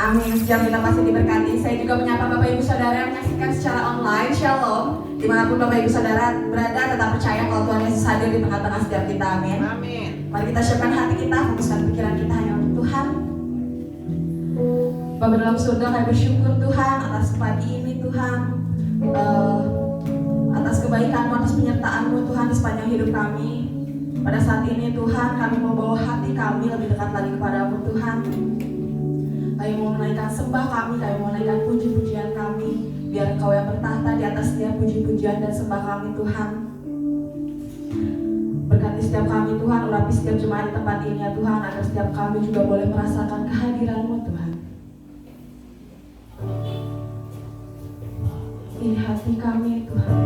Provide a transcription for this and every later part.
Amin. Sejak kita pasti diberkati. Saya juga menyapa Bapak Ibu Saudara yang menyaksikan secara online. Shalom. Dimanapun Bapak Ibu Saudara berada, tetap percaya kalau Tuhan Yesus hadir di tengah-tengah setiap kita. Amin. Amin. Mari kita siapkan hati kita, fokuskan pikiran kita hanya untuk Tuhan. Bapa dalam surga, kami bersyukur Tuhan atas pagi ini Tuhan, atas kebaikan-Mu, atas penyertaan-Mu Tuhan di sepanjang hidup kami. Pada saat ini Tuhan, kami mau bawa hati kami lebih dekat lagi kepada-Mu Tuhan. Kami mau menaikkan sembah kami mau menaikkan puji-pujian kami. Biar Engkau yang bertahta di atas setiap puji-pujian dan sembah kami Tuhan. Berkati setiap kami Tuhan, urapi setiap jemaat di tempat ini ya Tuhan, agar setiap kami juga boleh merasakan kehadiran-Mu Tuhan. Ini hati kami Tuhan.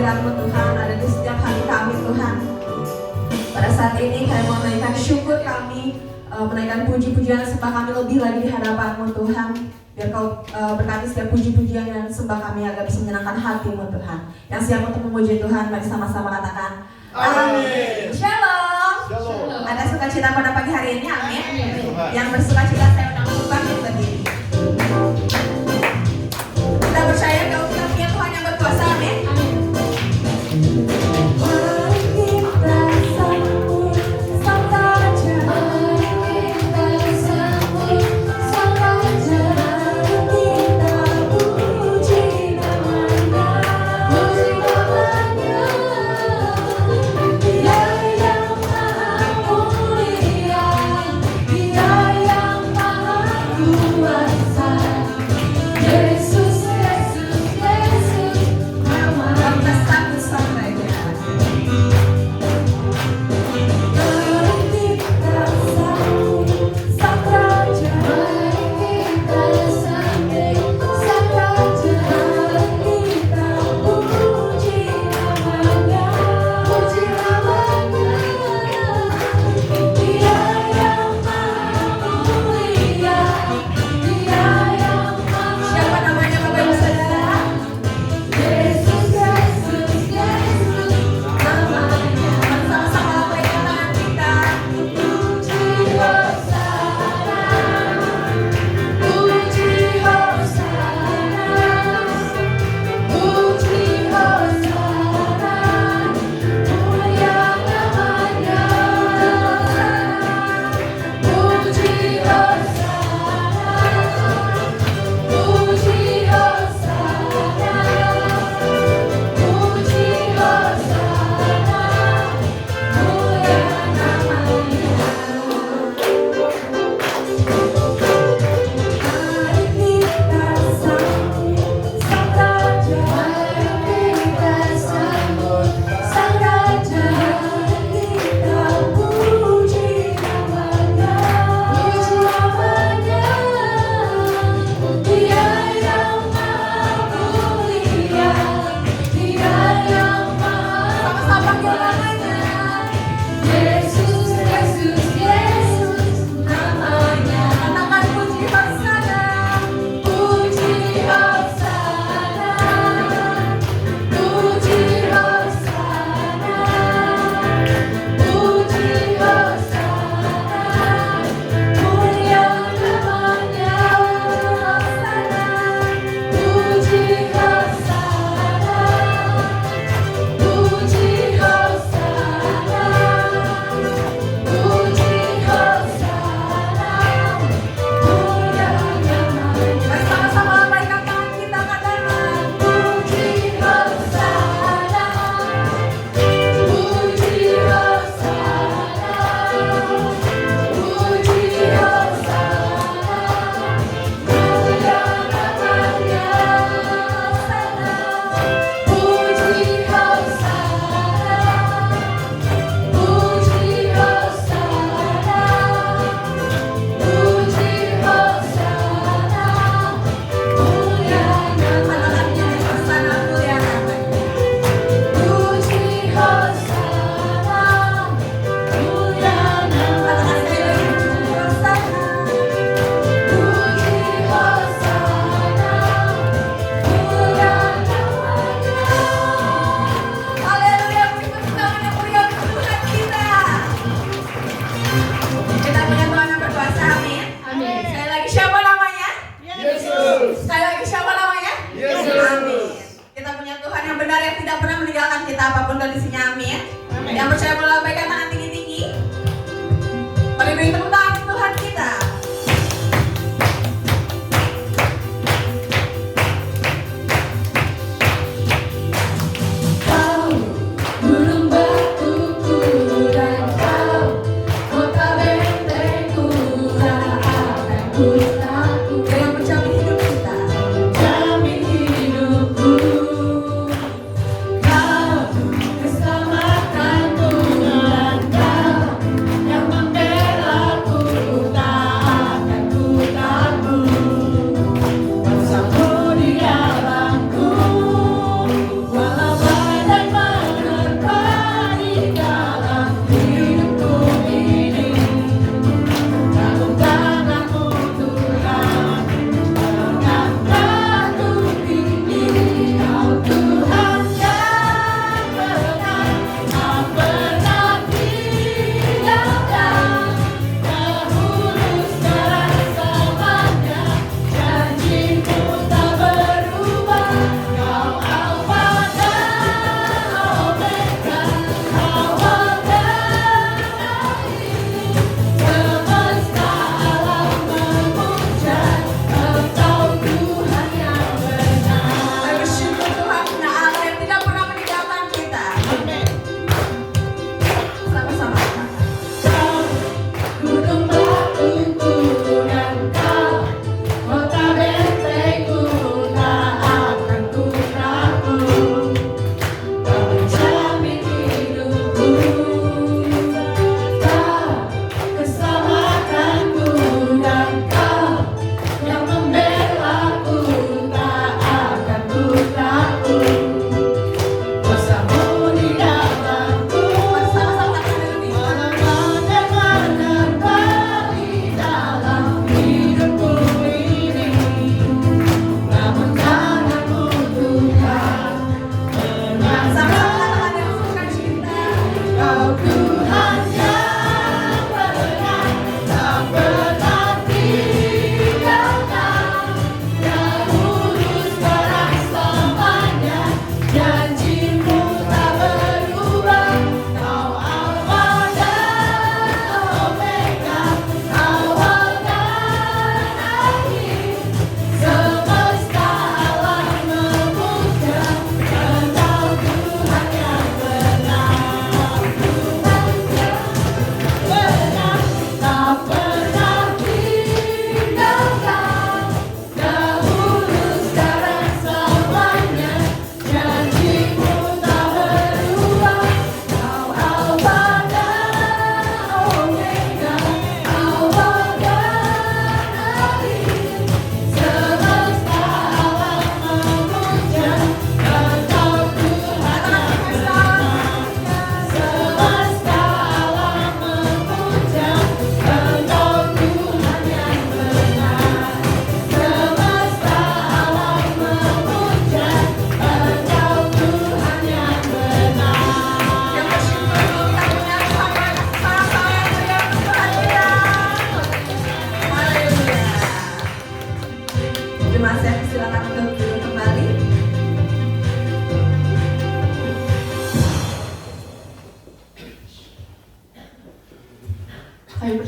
kehadiran-Mu Tuhan ada di setiap hati kami Tuhan. Pada saat ini kami mau menaikkan syukur kami, menaikkan puji-pujian sembah kami lebih lagi di hadapan-Mu Tuhan. Biar Kau berkati setiap puji-pujian dan sembah kami agar bisa menyenangkan hati-Mu Tuhan. Yang siap untuk memuji Tuhan, mari sama-sama katakan amin. Shalom. Ada sukacita pada pagi hari ini, amin. Yang bersukacita saya undang untuk bangkit berdiri. Kita percaya kalau kita punya Tuhan yang berkuasa, amin. Dia yang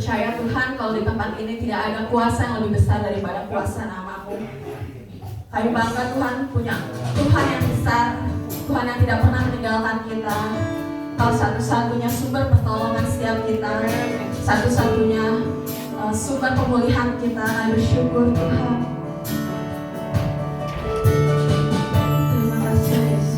percaya Tuhan kalau di tempat ini tidak ada kuasa yang lebih besar daripada kuasa nama-Mu. Kami bangga Tuhan punya Tuhan yang besar, Tuhan yang tidak pernah meninggalkan kita. Kau satu-satunya sumber pertolongan setiap kita, satu-satunya sumber pemulihan kita. Kami bersyukur Tuhan. Terima kasih Yesus.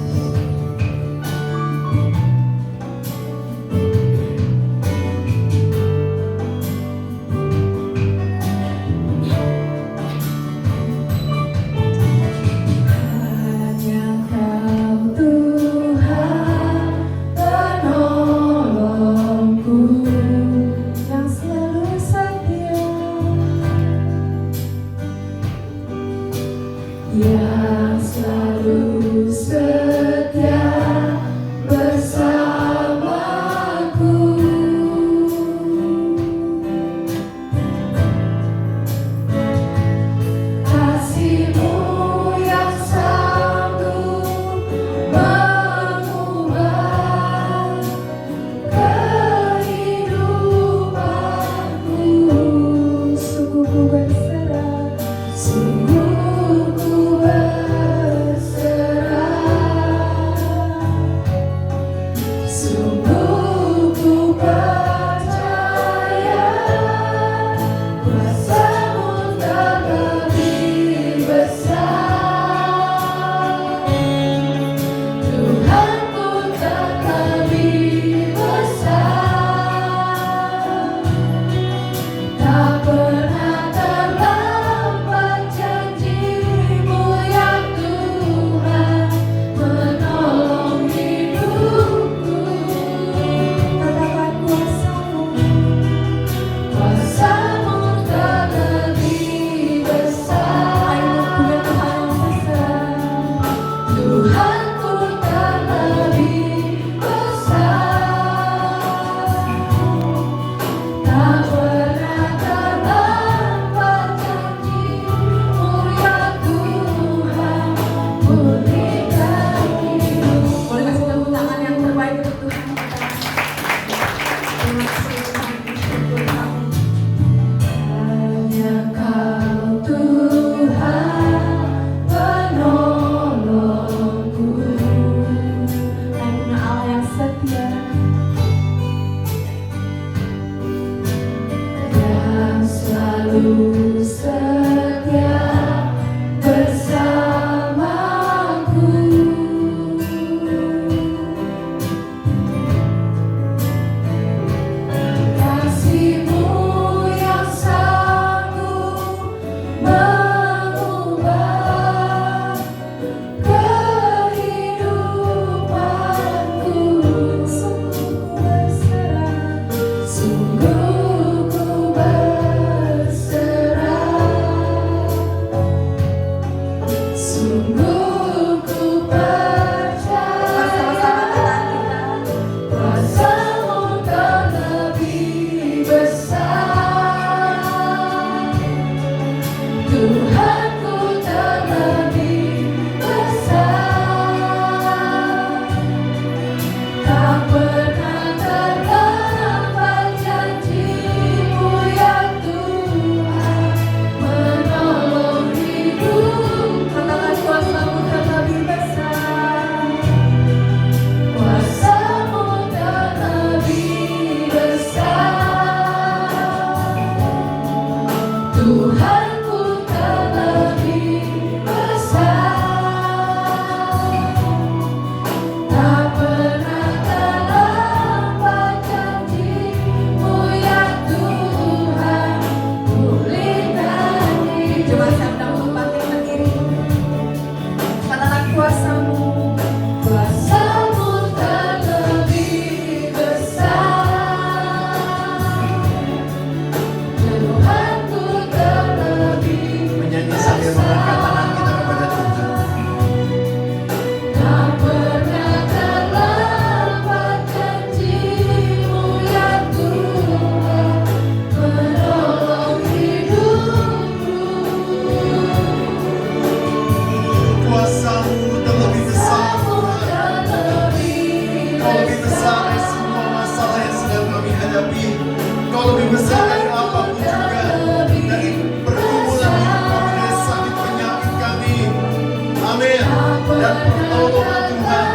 dan pertolongan Tuhan,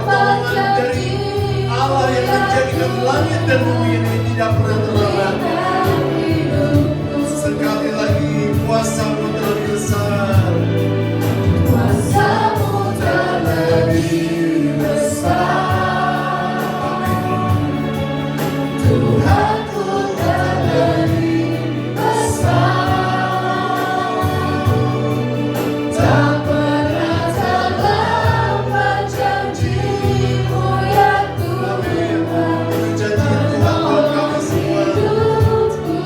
pertolongan dari Allah yang menjadikan langit dan bumi ini tidak pernah terlambat. Sekali lagi, kuasa-Mu terlebih besar. Kuasa-Mu terlebih besar. Tuhanku terlebih besar. Tak pernah terlambat janji-Mu ya Tuhan. Janji Tuhan buat kami semua. Hidupku.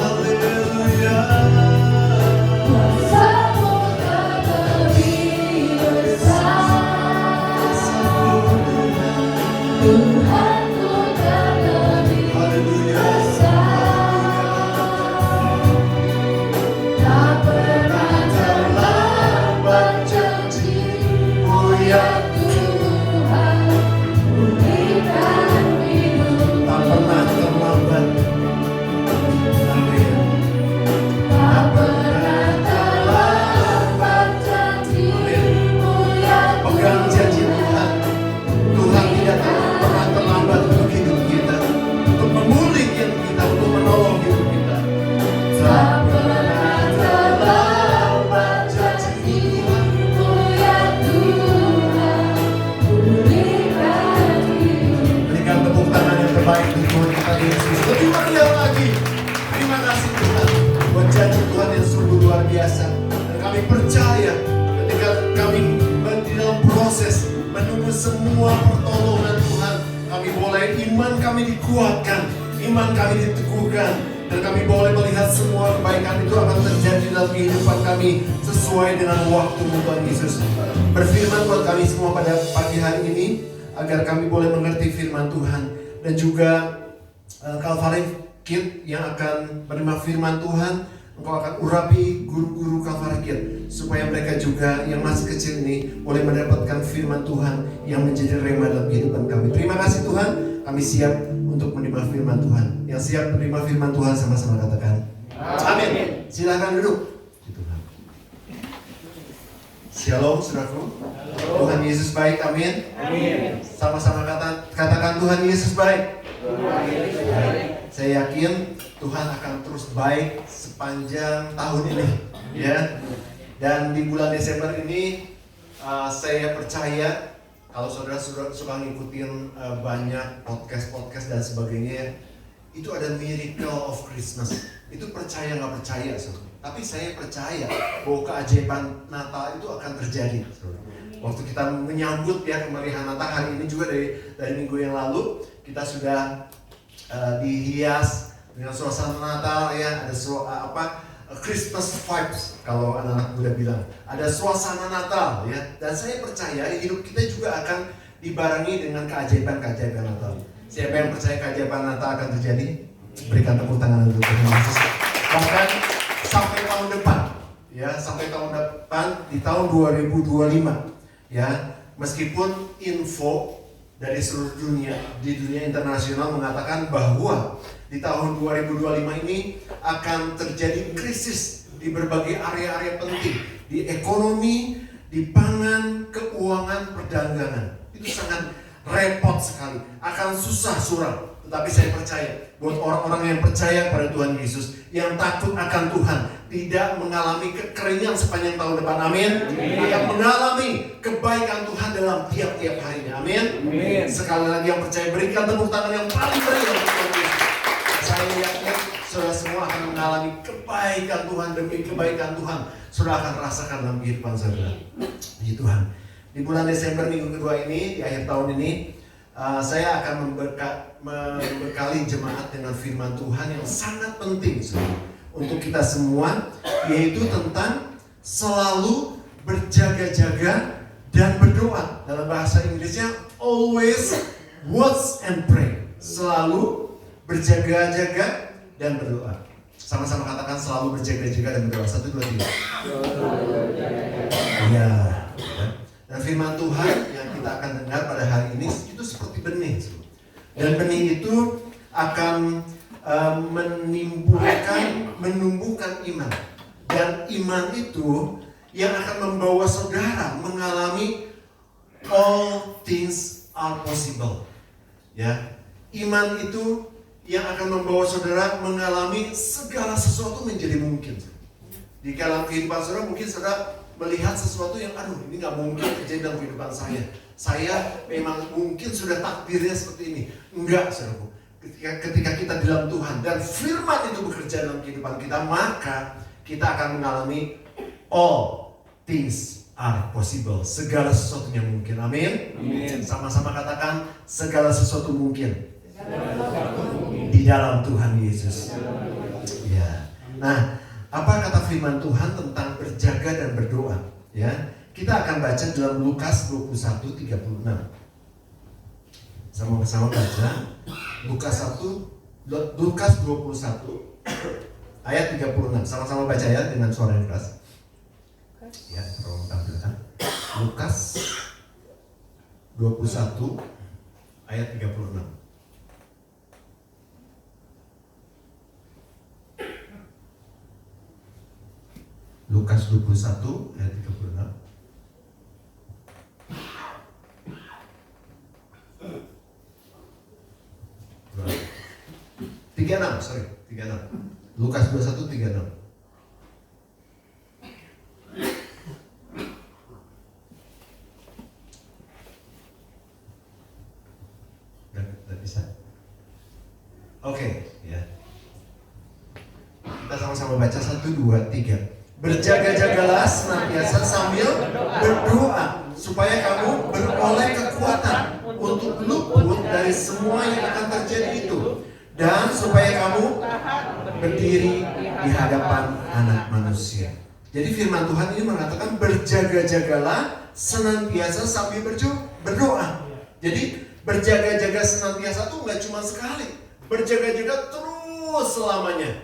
Haleluya. Kuasa-Mu terlebih besar. Tuhanku terlebih Haleluya. tak pernah terlambat janji-Mu ya Tuhan. Pulihkan hidup. Tak pernah terlambat. Amin. Tak pernah terlambat janji-Mu ya Pegang janji Tuhan. Tuhan tidak pernah terlambat untuk hidup kita, untuk memulihkan kita, untuk menolong hidup kita. Tak pernah terlambat janji-Mu ya Tuhan. Pulihkan hidup. Berikan tepuk tangan yang terbaik untuk Tuhan kita Yesus. Lebih meriah lagi. Terima kasih Tuhan buat janji Tuhan yang sungguh luar biasa. Dan kami percaya ketika kami di dalam proses menunggu semua pertolongan Tuhan, kami boleh iman kami dikuatkan, iman kami diteguhkan, dan kami boleh melihat semua kebaikan itu akan terjadi dalam kehidupan kami sesuai dengan waktu Tuhan Yesus. Berfirman buat kami semua pada pagi hari ini agar kami boleh mengerti firman Tuhan, dan juga Calvary Kid yang akan menerima firman Tuhan. Engkau akan urapi guru-guru Calvary Kid supaya mereka juga yang masih kecil ini boleh mendapatkan firman Tuhan yang menjadi rema dalam kehidupan kami. Terima kasih Tuhan, kami siap untuk menerima firman Tuhan. Yang siap menerima firman Tuhan sama-sama katakan amin. Silakan duduk. Shalom saudaraku. Tuhan Yesus baik, amin. Sama-sama katakan Tuhan Yesus baik. Saya yakin Tuhan akan terus baik sepanjang tahun ini, ya. Dan di bulan Desember ini saya percaya kalau saudara suka ngikutin banyak podcast dan sebagainya, itu ada miracle of Christmas. Itu percaya nggak percaya, saudara. Tapi saya percaya bahwa keajaiban Natal itu akan terjadi, saudara. Waktu kita menyambut ya kemeriahan Natal hari ini juga dari minggu yang lalu kita sudah dihias dengan suasana Natal ya, ada Christmas vibes kalau anak-anak muda bilang. Ada suasana Natal ya, dan saya percaya hidup kita juga akan dibarengi dengan keajaiban-keajaiban Natal. Siapa yang percaya keajaiban Natal akan terjadi? Berikan tepuk tangan untuk Tuhan Yesus. Bahkan sampai tahun depan ya, sampai tahun depan di tahun 2025 ya, meskipun info dari seluruh dunia, di dunia internasional mengatakan bahwa di tahun 2025 ini akan terjadi krisis di berbagai area-area penting, di ekonomi, di pangan, keuangan, perdagangan. Itu sangat repot sekali, akan susah suram. Tetapi saya percaya, buat orang-orang yang percaya pada Tuhan Yesus, yang takut akan Tuhan, tidak mengalami kekeringan sepanjang tahun depan, amin. Akan mengalami kebaikan Tuhan dalam tiap-tiap harinya, amin. Sekali lagi yang percaya, berikan tepuk tangan yang paling meriah untuk Tuhan Yesus. Saya yakin saudara semua akan mengalami kebaikan Tuhan demi kebaikan Tuhan. Saudara akan rasakan dalam kehidupan saudara. Puji Tuhan. Di bulan Desember minggu kedua ini, di akhir tahun ini, saya akan membekali jemaat dengan firman Tuhan yang sangat penting untuk kita semua, yaitu tentang selalu berjaga-jaga dan berdoa. Dalam bahasa Inggrisnya always watch and pray. Selalu berjaga-jaga dan berdoa. Sama-sama katakan selalu berjaga-jaga dan berdoa. 1, 2, 3. Ya. Dan firman Tuhan yang kita akan dengar pada hari ini itu seperti benih. Dan benih itu akan menumbuhkan iman. Dan iman itu yang akan membawa saudara are possible. Ya, iman itu yang akan membawa saudara mengalami segala sesuatu menjadi mungkin. Di dalam kehidupan saudara mungkin saudara melihat sesuatu yang aduh ini nggak mungkin terjadi dalam kehidupan saya. Saya memang mungkin sudah takdirnya seperti ini. Enggak, saudaraku. Ketika kita di dalam Tuhan dan firman itu bekerja dalam kehidupan kita, maka kita akan mengalami all things are possible. Segala sesuatunya mungkin. Amin. Amin. Sama-sama katakan segala sesuatu mungkin di dalam Tuhan Yesus. Ya. Nah, apa kata firman Tuhan tentang berjaga dan berdoa? Ya, kita akan baca dalam Lukas 21:36. Sama-sama baca Lukas 21 ayat 36. Sama-sama baca ya dengan suara yang keras. Ya, tolong tampilkan. Lukas 21 ayat 36. Lukas 21 ayat 36. Tiga enam. Lukas 21:36. Udah bisa. Oke, ya. Kita sama-sama baca 1, 2, 3. Berjaga-jagalah senantiasa sambil berdoa supaya kamu beroleh kekuatan untuk luput dari semua yang akan terjadi itu, dan supaya kamu berdiri di hadapan Anak Manusia. Jadi firman Tuhan ini mengatakan berjaga-jagalah senantiasa sambil berdoa. Jadi berjaga-jaga senantiasa itu nggak cuma sekali, berjaga-jaga terus selamanya.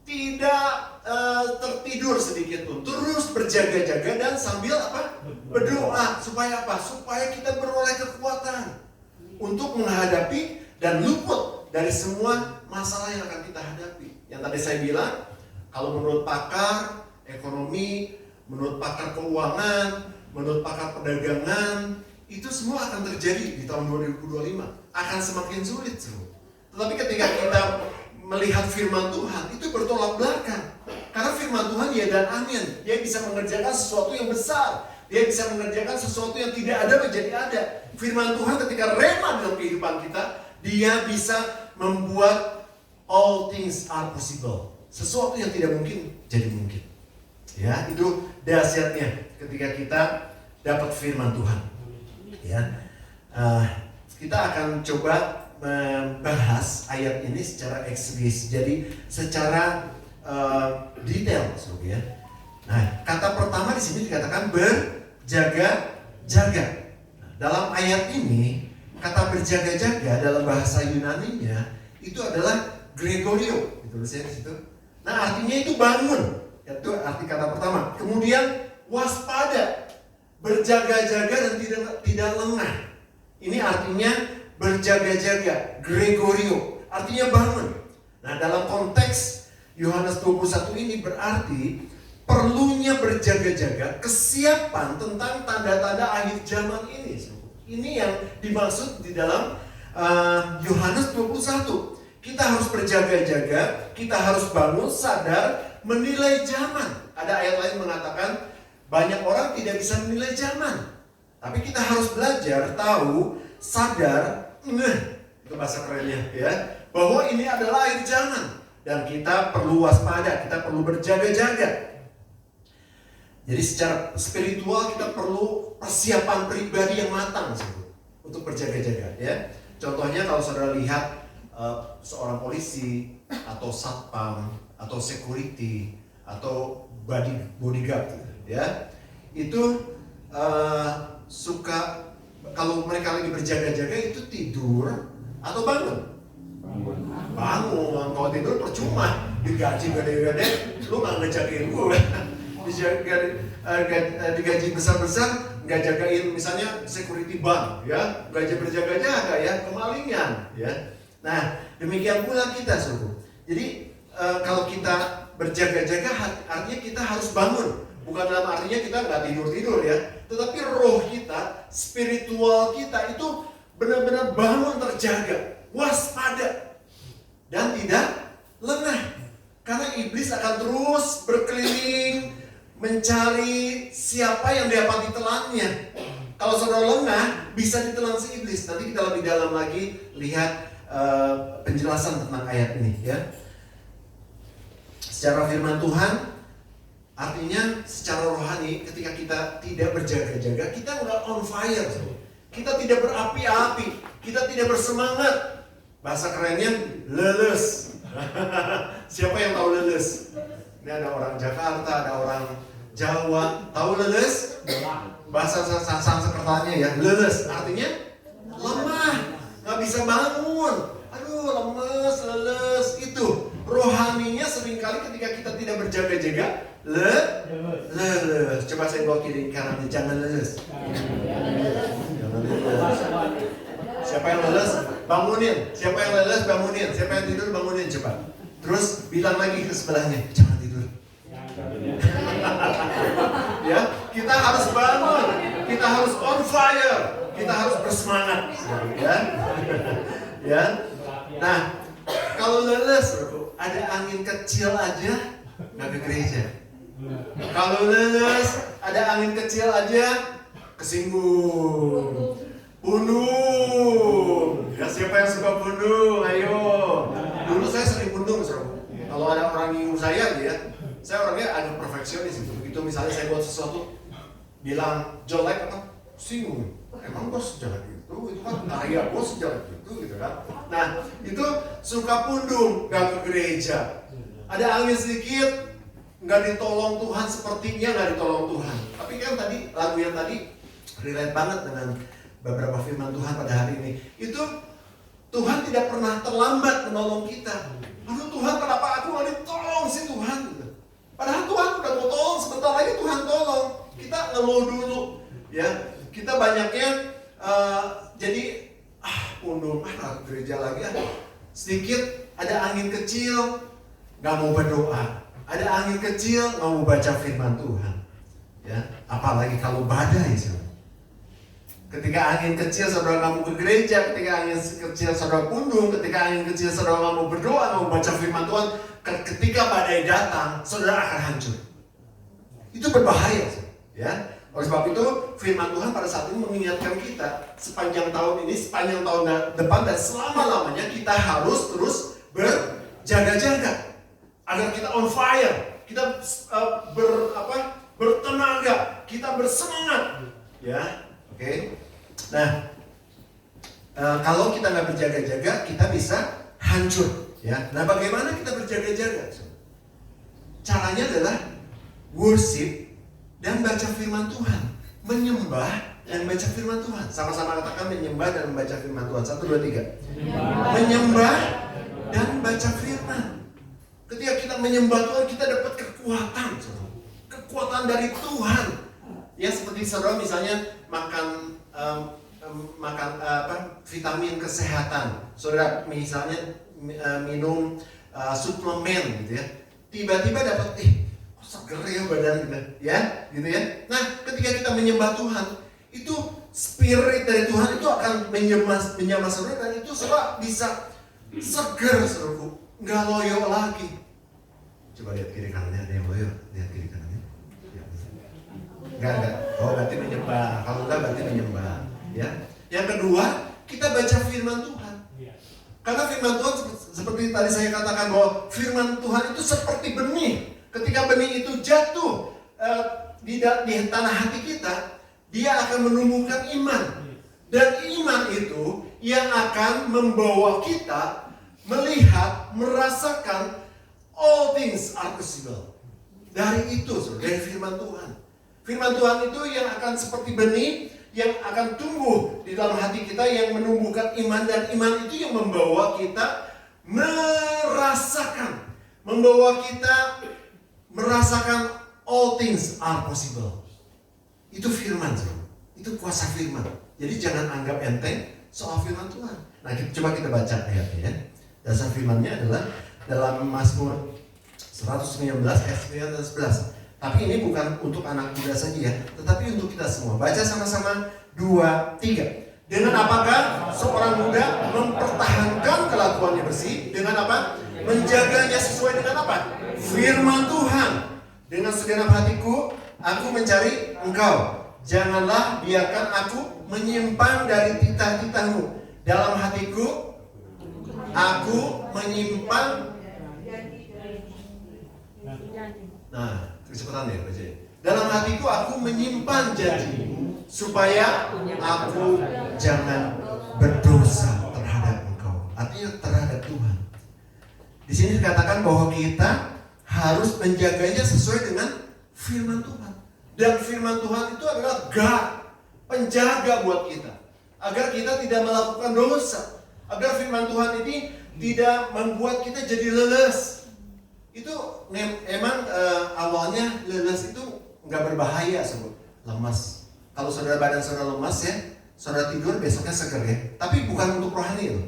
Tidak tertidur sedikit pun, terus berjaga-jaga dan sambil apa? Berdoa. Supaya apa? Supaya kita beroleh kekuatan untuk menghadapi dan luput dari semua masalah yang akan kita hadapi. Yang tadi saya bilang, kalau menurut pakar ekonomi, menurut pakar keuangan, menurut pakar perdagangan, itu semua akan terjadi di tahun 2025. Akan semakin sulit semua. Tetapi ketika kita melihat firman Tuhan, itu bertolak belakang. Karena firman Tuhan ya dan amin. Dia bisa mengerjakan sesuatu yang besar. Dia bisa mengerjakan sesuatu yang tidak ada menjadi ada. Firman Tuhan ketika rema dalam kehidupan kita, dia bisa membuat all things are possible. Sesuatu yang tidak mungkin jadi mungkin. Ya, itu dahsyatnya ketika kita dapat firman Tuhan. Ya, kita akan coba membahas ayat ini secara eksplisit, jadi secara detail, ya. Nah, kata pertama di sini dikatakan berjaga-jaga. Nah, dalam ayat ini, kata berjaga-jaga dalam bahasa Yunaninya itu adalah Gregorio, ditulisnya di situ. Nah, artinya itu bangun, itu arti kata pertama. Kemudian waspada, berjaga-jaga dan tidak lengah. Ini artinya berjaga-jaga, Gregorio, artinya bangun. Nah, dalam konteks Yohanes 21 ini berarti perlunya berjaga-jaga, kesiapan tentang tanda-tanda akhir zaman ini. Ini yang dimaksud di dalam Yohanes 21. Kita harus berjaga-jaga, kita harus bangun, sadar, menilai zaman. Ada ayat lain mengatakan banyak orang tidak bisa menilai zaman. Tapi kita harus belajar, tahu, sadar, itu bahasa kerennya ya, bahwa ini adalah akhir zaman dan kita perlu waspada, kita perlu berjaga-jaga. Jadi secara spiritual kita perlu persiapan pribadi yang matang untuk berjaga-jaga ya. Contohnya kalau saudara lihat seorang polisi atau satpam atau security atau bodyguard ya, itu suka kalau mereka lagi berjaga-jaga itu tidur atau bangun? Bangun. Kalau tidur percuma, digaji gede-gede, lu nggak ngejagain gue. Digaji besar-besar, nggak jagain misalnya security bank, ya, nggak berjaga-jaga ya, kemalingan, ya. Nah, demikian pula kita suruh. Jadi kalau kita berjaga-jaga, artinya kita harus bangun. Bukan dalam artinya kita nggak tidur-tidur ya, tetapi roh kita, spiritual kita itu benar-benar bangun terjaga, waspada, dan tidak lengah. Karena iblis akan terus berkeliling mencari siapa yang dapat ditelannya. Kalau saudara lengah, bisa ditelan si iblis. Nanti kita lebih dalam lagi lihat penjelasan tentang ayat ini ya. Secara firman Tuhan, artinya secara rohani ketika kita tidak berjaga-jaga, kita nggak on fire. Kita tidak berapi-api, kita tidak bersemangat. Bahasa kerennya leles. Siapa yang tahu leles? Ini ada orang Jakarta, ada orang Jawa. Tahu leles? Bahasa Sanskertanya ya, leles. Artinya lemah, nggak bisa bangun. Aduh, lemes, leles. Itu rohaninya seringkali ketika kita tidak berjaga-jaga, leles. Coba saya bawa kiri kanan, jangan leles. Jangan leles. Siapa yang leles? Bangunin. Siapa yang leles? Bangunin. Siapa yang tidur? Bangunin cepat. Terus bilang lagi ke sebelahnya, jangan tidur. Ya, kita harus bangun. Kita harus on fire. Kita harus bersemangat. Ya. Ya. Nah, kalau leles, ada angin kecil aja nggak ke gereja. Kalau leles, ada angin kecil aja kesinggung. Pundung. Ya, siapa yang suka pundung? Ayo. Dulu saya sering pundung, Saudara. Kalau ada orang nyinggung saya, ya, saya orangnya agak perfeksionis gitu. Begitu misalnya saya buat sesuatu, bilang jelek apa? Singgung. Emang bos jelek itu kan karya bos jelek gitu kan. Nah, itu suka pundung, gak ke gereja. Ada angin sedikit, nggak ditolong Tuhan, sepertinya nggak ditolong Tuhan. Tapi kan tadi lagu yang tadi relate banget dengan beberapa firman Tuhan pada hari ini. Itu Tuhan tidak pernah terlambat menolong kita. Aduh Tuhan, kenapa aku nggak ditolong sih Tuhan? Padahal Tuhan udah mau tolong, sebentar lagi Tuhan tolong. Kita ngeluh dulu, ya. Kita banyaknya jadi pundung, ke gereja lagi. Sedikit ada angin kecil, nggak mau berdoa. Ada angin kecil, nggak mau baca firman Tuhan. Ya, apalagi kalau badai, saudara. Ketika angin kecil saudara nggak mau ke gereja, ketika angin kecil saudara pundung, ketika angin kecil saudara nggak mau berdoa, nggak mau baca firman Tuhan, ketika badai datang, saudara akan hancur. Itu berbahaya, ya. Oleh sebab itu, firman Tuhan pada saat ini mengingatkan kita sepanjang tahun ini, sepanjang tahun depan dan selama-lamanya kita harus terus berjaga-jaga agar kita on fire, kita bertenaga, kita bersemangat, ya. Oke. Nah, kalau kita nggak berjaga-jaga, kita bisa hancur, ya. Nah, bagaimana kita berjaga-jaga? Caranya adalah worship dan baca firman Tuhan, menyembah dan baca firman Tuhan. Sama-sama katakan menyembah dan membaca firman Tuhan. 1, 2, 3. Menyembah dan baca firman. Ketika kita menyembah Tuhan, kita dapat kekuatan, kekuatan dari Tuhan. Ya seperti saudara misalnya makan vitamin kesehatan, saudara misalnya minum suplemen gitu ya, tiba-tiba dapat kok seger ya badan kita, ya gitu ya. Nah ketika kita menyembah Tuhan, itu spirit dari Tuhan itu akan menyamar saudara, dan itu saudara bisa seger saudara, nggak loyo lagi. Coba lihat kiri kanannya, ada yang loyo, lihat kiri kanannya. Enggak. Oh berarti menyembah. Kalau enggak berarti menyembah. Ya. Yang kedua, kita baca firman Tuhan. Karena firman Tuhan seperti tadi saya katakan bahwa firman Tuhan itu seperti benih. Ketika benih itu jatuh di tanah hati kita, dia akan menumbuhkan iman. Dan iman itu yang akan membawa kita melihat, merasakan all things are possible. Dari itu, dari firman Tuhan. Firman Tuhan itu yang akan seperti benih yang akan tumbuh di dalam hati kita, yang menumbuhkan iman, dan iman itu yang membawa kita merasakan all things are possible. Itu firman, itu kuasa firman. Jadi jangan anggap enteng soal firman Tuhan. Nah, coba kita baca ayatnya ya. Dasar firmannya adalah dalam Mazmur 119 ayat 9 dan 11. Tapi ini bukan untuk anak muda saja ya, tetapi untuk kita semua. Baca sama-sama 2, 3. Dengan apakah seorang muda mempertahankan kelakuannya bersih? Dengan apa? Menjaganya sesuai dengan apa? Firman Tuhan. Dengan segenap hatiku, aku mencari engkau. Janganlah biarkan aku menyimpang dari titah-titahmu. Dalam hatiku, aku menyimpang. Nah, kecepatan ya baca. Dalam hatiku aku menyimpan janjimu supaya aku jangan berdosa terhadap engkau. Artinya terhadap Tuhan. Di sini dikatakan bahwa kita harus menjaganya sesuai dengan firman Tuhan. Dan firman Tuhan itu adalah God, penjaga buat kita. Agar kita tidak melakukan dosa. Agar firman Tuhan ini tidak membuat kita jadi leles. Itu emang awalnya leles itu nggak berbahaya, sobat. Lemas. Kalau saudara badan saudara lemas ya, saudara tidur besoknya seger ya. Tapi bukan untuk rohani loh.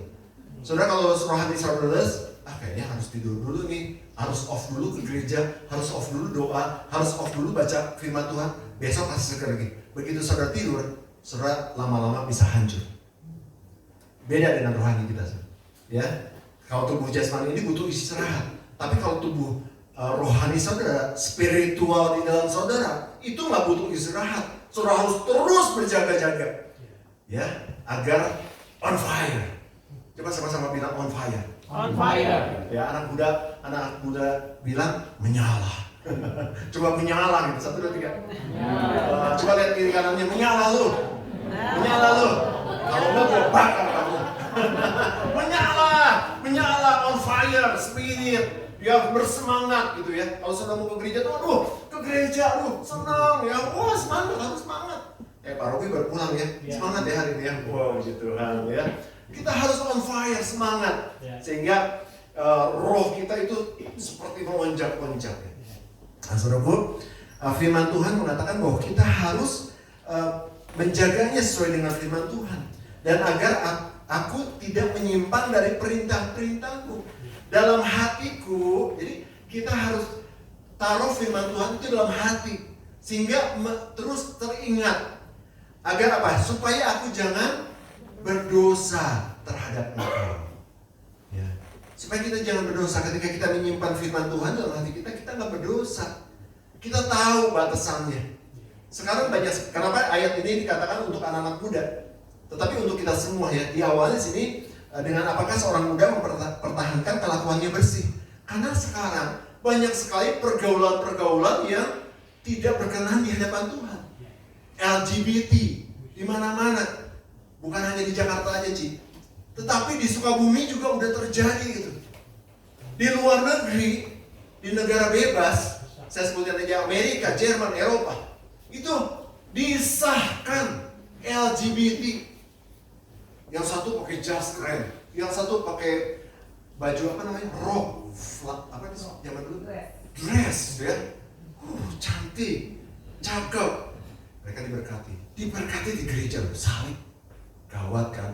Saudara kalau rohani saudara leles, kayaknya harus tidur dulu nih, harus off dulu ke gereja, harus off dulu doa, harus off dulu baca firman Tuhan. Besok masih seger lagi. Begitu saudara tidur, saudara lama-lama bisa hancur. Beda dengan rohani kita, ya. Kalau tubuh jasmani ini butuh istirahat. Tapi kalau tubuh rohani saudara, spiritual di dalam saudara, itu nggak butuh istirahat. Saudara harus terus berjaga-jaga, ya, agar on fire. Coba sama-sama bilang on fire. On fire. Ya, anak muda bilang menyala. Coba menyala gitu, 1, 2, 3. Coba lihat kiri kanannya, menyala lu. Menyala lu. Kalau enggak gua bakar kamu. Menyala, on fire, spirit. Ya bersemangat gitu ya. Kalau sudah mau ke gereja tuh, aduh, ke gereja, aduh, senang ya. Wah, semangat, harus semangat. Pak Robi baru pulang ya. Semangat ya hari ini ya. Wow, puji Tuhan ya. Kita harus on fire, semangat. Sehingga roh kita itu seperti melonjak-lonjak ya. Nah, saudaraku, firman Tuhan mengatakan bahwa kita harus menjaganya sesuai dengan firman Tuhan. Dan agar aku tidak menyimpang dari perintah-perintahmu. Dalam hatiku, jadi kita harus taruh firman Tuhan itu dalam hati. Sehingga terus teringat. Agar apa? Supaya aku jangan berdosa terhadap engkau. Ya. Supaya kita jangan berdosa ketika kita menyimpan firman Tuhan dalam hati kita nggak berdosa. Kita tahu batasannya. Sekarang banyak, kenapa ayat ini dikatakan untuk anak-anak muda? Tetapi untuk kita semua ya, di awalnya sini dengan apakah seorang muda mempertahankan kelakuannya bersih? Karena sekarang banyak sekali pergaulan-pergaulan yang tidak berkenan di hadapan Tuhan. LGBT di mana-mana, bukan hanya di Jakarta aja, Ci. Tetapi di Sukabumi juga udah terjadi gitu. Di luar negeri, di negara bebas, saya sebutkan aja Amerika, Jerman, Eropa, itu disahkan LGBT. Yang satu pakai jas keren, yang satu pakai baju apa namanya, rok, apa itu zaman dulu, dress ya, cantik, cakep. Mereka diberkati di gereja, salib, gawat kan.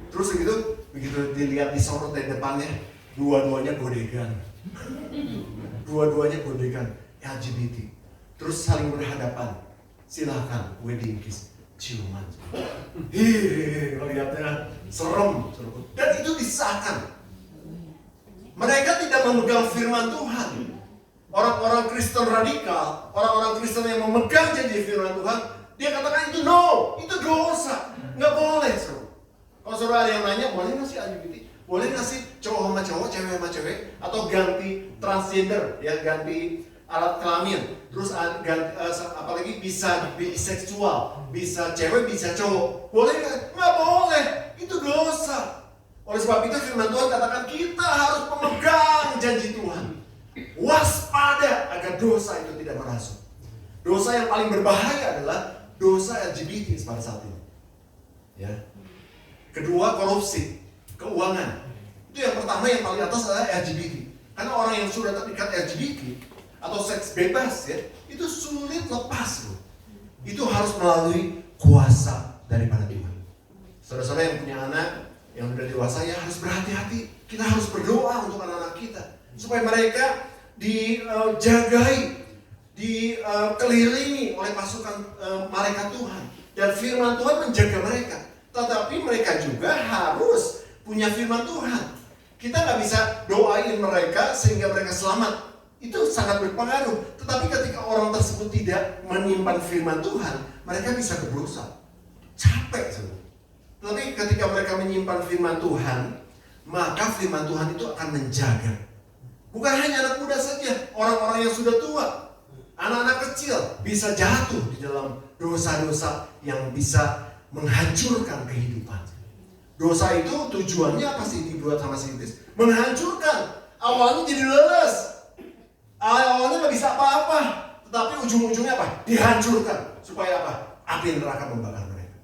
Terus begitu dilihat disorot dari depannya, dua-duanya godegan, LGBT. Terus saling berhadapan, silakan wedding kiss. Ciuman, melihatnya serem. Dan itu disahkan. Mereka tidak memegang firman Tuhan. Orang-orang Kristen radikal, orang-orang Kristen yang memegang janji firman Tuhan, dia katakan itu no, itu dosa, nggak boleh. Kalau saudara ada yang nanya, boleh nggak sih LGBT? Boleh nggak sih cowok sama cowok, cewek sama cewek, atau ganti transgender, ya ganti alat kelamin, terus apalagi bisa biseksual, bisa cewek, bisa cowok, boleh nggak? Nggak boleh, itu dosa. Oleh sebab itu firman Tuhan katakan kita harus memegang janji Tuhan, waspada agar dosa itu tidak merasuk. Dosa yang paling berbahaya adalah dosa LGBT pada saat ini. Ya. Kedua, korupsi, keuangan. Itu yang pertama, yang paling atas adalah LGBT. Karena orang yang sudah terikat LGBT atau seks bebas ya, itu sulit lepas loh. Itu harus melalui kuasa daripada Tuhan. Saudara-saudara yang punya anak yang sudah dewasa ya harus berhati-hati. Kita harus berdoa untuk anak-anak kita supaya mereka dijagai dikelilingi oleh pasukan malaikat Tuhan. Dan firman Tuhan menjaga mereka. Tetapi mereka juga harus punya firman Tuhan. Kita nggak bisa doain mereka sehingga mereka selamat. Itu sangat berpengaruh. Tetapi ketika orang tersebut tidak menyimpan firman Tuhan, mereka bisa berdosa. Capek semua. Tetapi ketika mereka menyimpan firman Tuhan, maka firman Tuhan itu akan menjaga. Bukan hanya anak muda saja, orang-orang yang sudah tua, anak-anak kecil bisa jatuh di dalam dosa-dosa yang bisa menghancurkan kehidupan. Dosa itu tujuannya apa sih dibuat sama si iblis? Menghancurkan. Awalnya jadi leles. Awalnya nggak bisa apa-apa. Tetapi ujung-ujungnya apa? Dihancurkan. Supaya apa? Api neraka membakar mereka.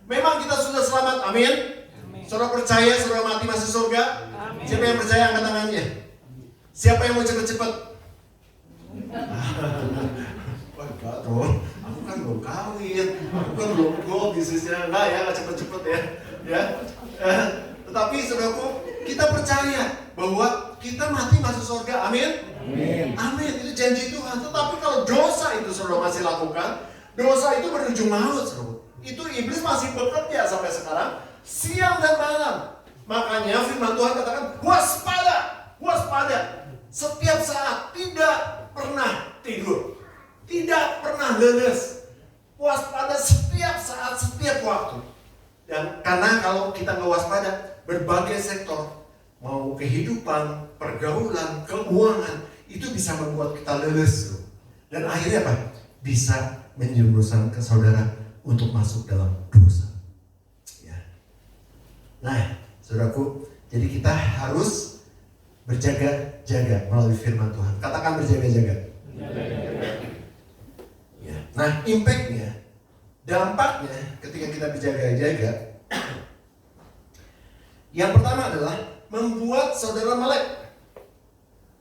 Memang kita sudah selamat. Amin. Saudara percaya saudara mati masuk surga? Amin. Siapa yang percaya angkat tangannya? Siapa yang mau cepet-cepet? Wah enggak dong, aku kan belum kawin, aku kan belum go bisnisnya, enggak ya, enggak cepet-cepet ya. Tetapi saudaraku, kita percaya bahwa kita mati masuk surga, amin? Amin, itu janji Tuhan. Tetapi kalau dosa itu saudara masih lakukan, dosa itu berujung maut saudara. Itu iblis masih bekerja sampai sekarang, siang dan malam. Makanya firman Tuhan katakan, waspada, waspada. Setiap saat, tidak pernah tidur, tidak pernah leles, waspada setiap saat, setiap waktu. Dan karena kalau kita nggak waspada, berbagai sektor, mau kehidupan, pergaulan, keuangan, itu bisa membuat kita leles. Dan akhirnya apa? Bisa menjerumuskan ke saudara untuk masuk dalam dosa. Ya. Nah, saudaraku, jadi kita harus berjaga-jaga melalui firman Tuhan. Katakan berjaga-jaga. Ya. Nah, impact-nya, dampaknya ketika kita berjaga-jaga, yang pertama adalah membuat saudara melek.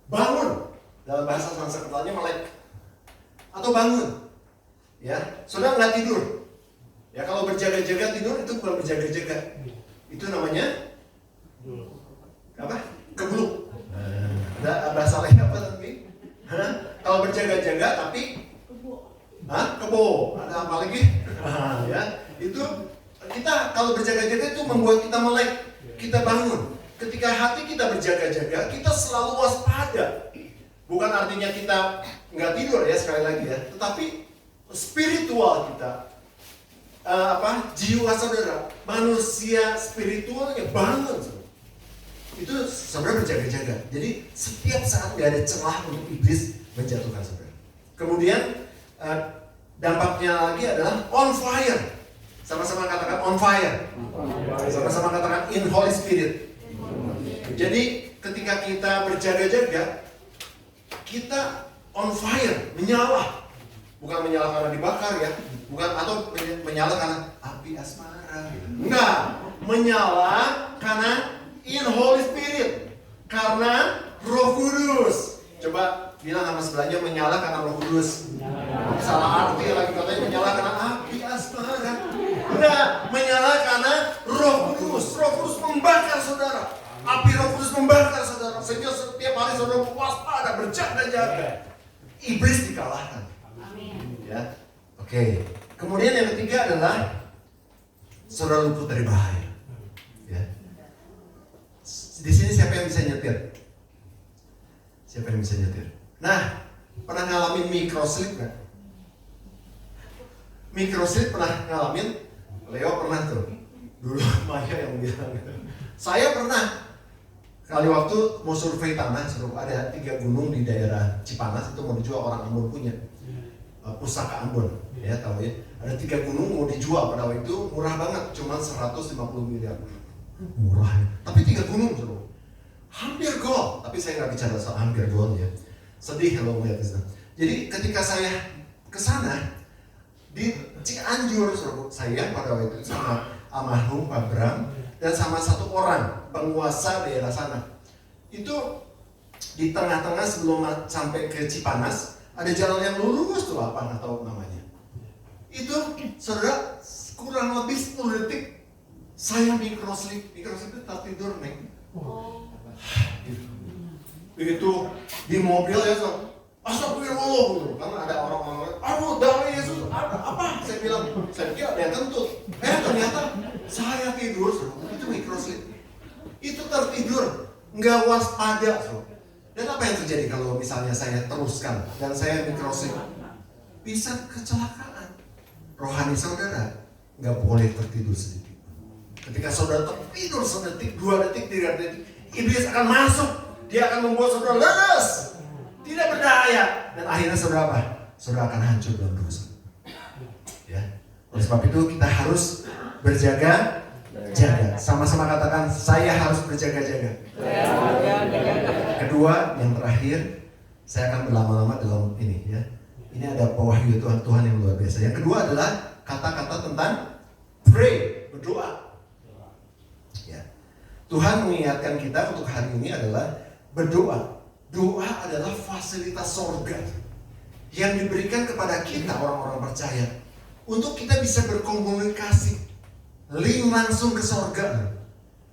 Bangun. Dalam bahasa Sanskertanya melek. Atau bangun. Ya, saudara nggak tidur. Ya, kalau berjaga-jaga tidur itu bukan berjaga-jaga. Itu namanya apa? Kebluk. Ada bahasa lain apa tadi? Kalau berjaga-jaga tapi kebo. Ada apa lagi? Ya, itu kita kalau berjaga-jaga itu membuat kita melek, kita bangun. Ketika hati kita berjaga-jaga, kita selalu waspada. Bukan artinya kita nggak tidur ya, sekali lagi ya, tetapi spiritual kita, jiwa saudara, manusia spiritualnya bangun. Itu saudara berjaga-jaga. Jadi setiap saat nggak ada celah untuk iblis menjatuhkan saudara. Kemudian dampaknya lagi adalah on fire. Sama-sama katakan on fire. Sama-sama katakan in Holy Spirit. Jadi ketika kita berjaga-jaga, kita on fire, menyala. Bukan menyala karena dibakar ya, bukan, atau menyala karena api asmara. Enggak, menyala karena in Holy Spirit, karena Roh Kudus. Coba bilang sama sebelahnya, menyala karena Roh Kudus. Salah arti lagi katanya menyala karena api asmara. Enggak, menyala karena Roh Kudus. Roh Kudus membakar saudara. Api Roh Kudus membakar saudara. Sehingga setiap hari saudara waspada, berjaga-jaga. Iblis dikalahkan. Ya, oke. Kemudian yang ketiga adalah saudara luput dari bahaya. Ya. Di sini siapa yang bisa nyetir? Siapa yang bisa nyetir? Nah, pernah ngalamin microslip nggak? Microslip pernah ngalamin? Leo pernah tuh. Dulu Maya yang bilang. Saya pernah. Kali waktu mau survei tanah, ada 3 gunung di daerah Cipanas, itu mau dijual, orang Ambon punya. Pusaka Ambon, ya tahu ya. Ada 3 gunung mau dijual pada waktu itu, murah banget, cuma 150 miliar. Murah ya. Tapi 3 gunung seru. Hampir gol, tapi saya nggak bicara soal hampir gol ya. Sedih kalau melihat itu. Jadi ketika saya ke sana di Cianjur, saya pada waktu itu sama almarhum Pak Bram dan sama 1 orang penguasa daerah sana. Itu di tengah-tengah sebelum sampai ke Cipanas ada jalan yang lurus tuh, apa nggak tahu namanya. Itu saudara kurang lebih 10 detik saya microslip itu tertidur neng. Begitu di mobil ya, Astagfirullah gitu. Karena ada orang-orang, aduh darah Yesus, apa? Saya bilang, saya kira ada yang kentut. Ternyata saya tidur, itu mikroslip. Itu tertidur, nggak waspada. Dan apa yang terjadi kalau misalnya saya teruskan dan saya mikroslip? Bisa kecelakaan. Rohani saudara nggak boleh tertidur sedikit. Ketika saudara tertidur sedetik, 2 detik, 3 detik, iblis akan masuk. Dia akan membuat saudara lemes, tidak berdaya, dan akhirnya saudara apa? Saudara akan hancur dalam dosa. Ya. Oleh sebab itu kita harus berjaga-jaga. Sama-sama katakan, saya harus berjaga-jaga. Kedua, yang terakhir, saya akan berlama-lama dalam ini ya. Ini ada pewahyu Tuhan yang luar biasa. Yang kedua adalah kata-kata tentang pray, berdoa. Ya. Tuhan mengingatkan kita untuk hari ini adalah berdoa. Doa adalah fasilitas sorga yang diberikan kepada kita orang-orang percaya untuk kita bisa berkomunikasi, link langsung ke sorga.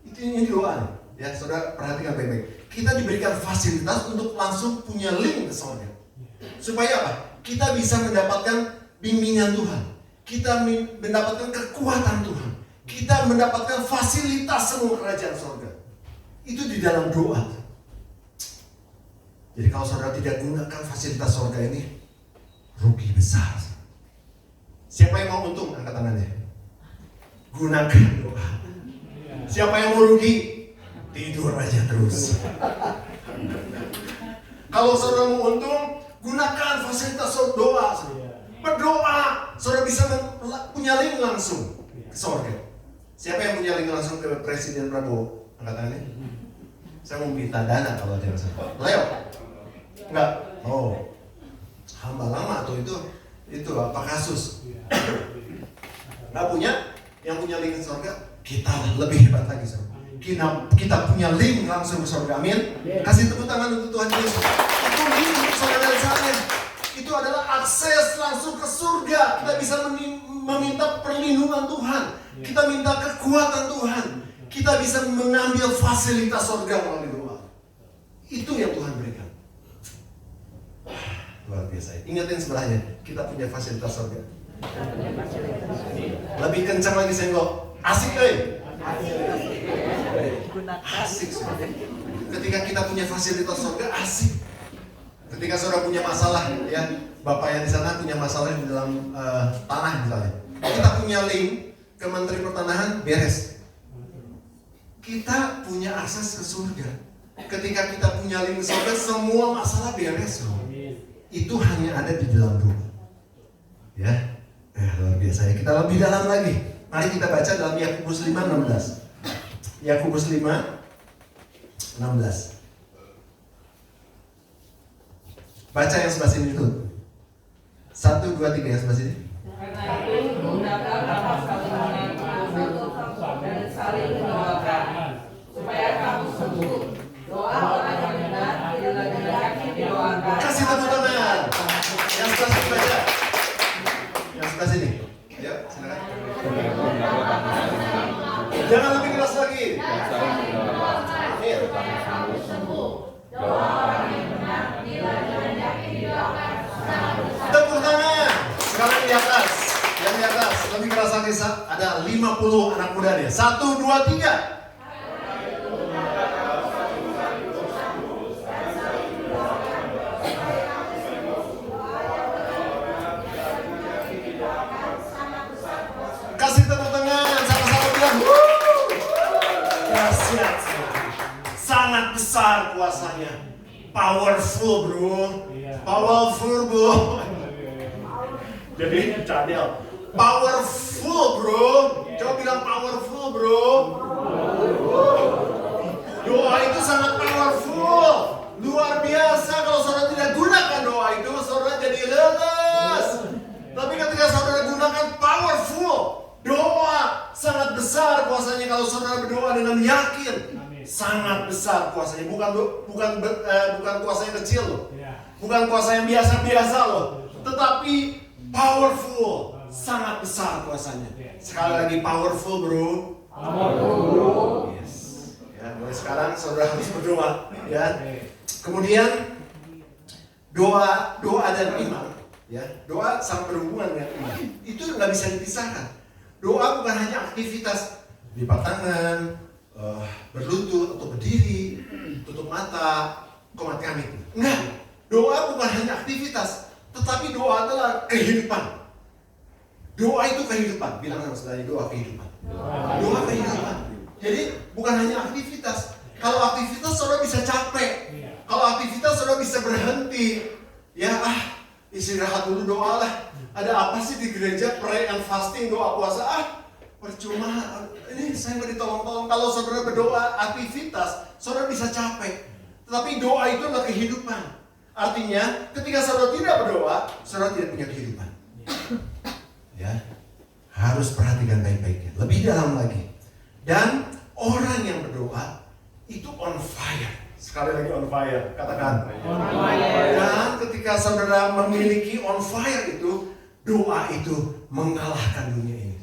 Itu ini doa. Ya, saudara perhatikan baik-baik. Kita diberikan fasilitas untuk langsung punya link ke sorga. Supaya apa? Kita bisa mendapatkan bimbingan Tuhan. Kita mendapatkan kekuatan Tuhan. Kita mendapatkan fasilitas semua kerajaan sorga. Itu di dalam doa. Jadi kalau saudara tidak gunakan fasilitas sorga ini, rugi besar. Siapa yang mau untung? Angkat tangannya. Gunakan doa. Siapa yang mau rugi? Tidur aja terus. Kalau saudara mau untung, gunakan fasilitas doa. Berdoa, saudara bisa punya link langsung ke sorga. Siapa yang punya link langsung ke Presiden Prabowo? Angkat tangannya. Saya mau minta dana kalau ada yang salah. Leo? Enggak? Oh, hamba lama tuh itu apa kasus? Nggak punya? Yang punya link ke sorga, kita lebih hebat lagi saudara. Kita punya link langsung ke sorga. Amin. Kasih tepuk tangan untuk Tuhan Yesus. Itu link untuk saudara dan saya. Itu adalah akses langsung ke surga. Kita bisa meminta perlindungan Tuhan. Kita minta kekuatan Tuhan. Kita bisa mengambil fasilitas surga melalui doa. Itu yang Tuhan berikan. Luar biasa. Ingatin sebelahnya, kita punya fasilitas surga. Lebih kencang lagi senggol. Asik asik. Ketika kita punya fasilitas surga, asik. Ketika saudara punya masalah, ya, bapak yang di sana punya masalah di dalam tanah misalnya. Kita punya link ke Menteri Pertanahan, beres. Kita punya akses ke surga. Ketika kita punya link ke surga, semua masalah beres. Itu hanya ada di dalam doa. Ya, luar biasa ya. Kita lebih dalam lagi. Mari kita baca dalam Yakobus 5:16. Yakobus 5:16. Baca yang sebelah sini dulu. 1, 2, 3 yang sebelah sini. Karena itu gunakan nafas kalian untuk dan saling mendoakan supaya kamu sembuh. Doa orang yang benar bila dengan yakin didoakan. Kasih tepuk tangan. Yang sebelah sini baca. Yang sebelah sini. Ya, silakan. Jangan lebih keras lagi. Amin. Doa orang yang benar bila dengan yakin didoakan. Tepuk tangan. Sekarang di atas. Yang di atas. Lebih keras lagi. Ada 50 anak muda nih. 1, 2, 3. Kasih tepuk tangan. Sama-sama bilang. Dahsyat. Sangat besar kuasanya. Powerful bro. Powerful bro. Jadi Daniel, powerful bro. Coba bilang powerful bro. Doa itu sangat powerful. Luar biasa. Kalau saudara tidak gunakan doa itu, saudara jadi lemes. Tapi ketika saudara gunakan powerful, doa sangat besar kuasanya. Kalau saudara berdoa dengan yakin, sangat besar kuasanya. Bukan kuasa yang kecil loh. Bukan kuasa yang biasa-biasa loh. Tetapi powerful, sangat besar kuasanya. Sekali lagi powerful bro. Yes. Ya, mulai sekarang saudara harus berdoa. Ya. Kemudian doa dan iman, ya, doa sangat berhubungan dengan iman. Itu nggak bisa dipisahkan. Doa bukan hanya aktivitas lipat tangan, berlutut atau berdiri, tutup mata, komat kami. Enggak. Doa bukan hanya aktivitas, tetapi doa adalah kehidupan. Doa itu kehidupan. Bilang sama saudara, doa kehidupan. Doa kehidupan. Jadi bukan hanya aktivitas. Kalau aktivitas saudara bisa capek. Kalau aktivitas saudara bisa berhenti. Ya istirahat dulu, doa lah. Ada apa sih di gereja pray and fasting, doa puasa? Percuma. Ini saya nggak ditolong-tolong. Kalau saudara berdoa aktivitas, saudara bisa capek. Tetapi doa itu adalah kehidupan. Artinya ketika saudara tidak berdoa, saudara tidak punya kehidupan. Ya, harus perhatikan baik-baiknya. Lebih dalam lagi. Dan orang yang berdoa itu on fire. Sekali lagi on fire, katakan. On fire. Dan ketika saudara memiliki on fire itu, doa itu mengalahkan dunia ini.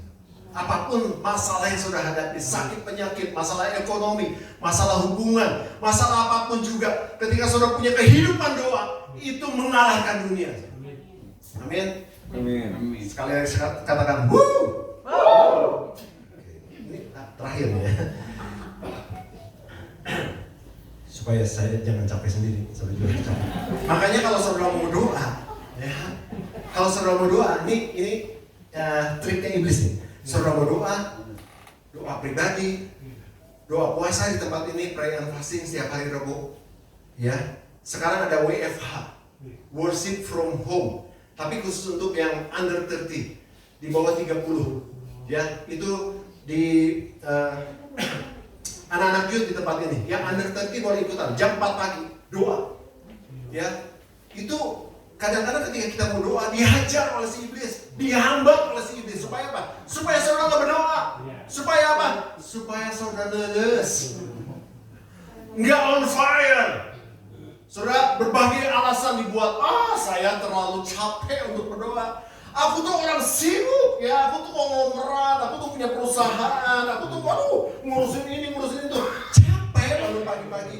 Apapun masalah yang saudara hadapi, sakit, penyakit, masalah ekonomi, masalah hubungan, masalah apapun juga, ketika saudara punya kehidupan doa, itu mengalahkan dunia. Amin. Amin. Sekali lagi katakan, woo. Ini terakhir ya. Supaya saya jangan capek sendiri, saudara juga capek. Makanya kalau saudara mau doa, ya, kalau saudara mau doa, ini triknya iblis nih. Saudara mau doa pribadi, doa puasa di tempat ini, pray and fasting setiap hari Rabu. Ya, sekarang ada WFH, worship from home. Tapi khusus untuk yang under 30, di bawah 30. Ya, itu di anak-anak youth di tempat ini. Yang under 30 boleh ikutan, jam 4 pagi, doa. Ya, itu kadang-kadang ketika kita mau doa, dihajar oleh si iblis, dihambat oleh si iblis. Supaya apa? Supaya saudara nggak berdoa. Supaya apa? Supaya saudara leles, nggak on fire. Saudara berbagai alasan dibuat. Saya terlalu capek untuk berdoa. Aku tuh orang sibuk, ya. Aku tuh konglomerat, aku tuh punya perusahaan, aku tuh ngurusin ini, ngurusin itu. Capek lalu pagi-pagi.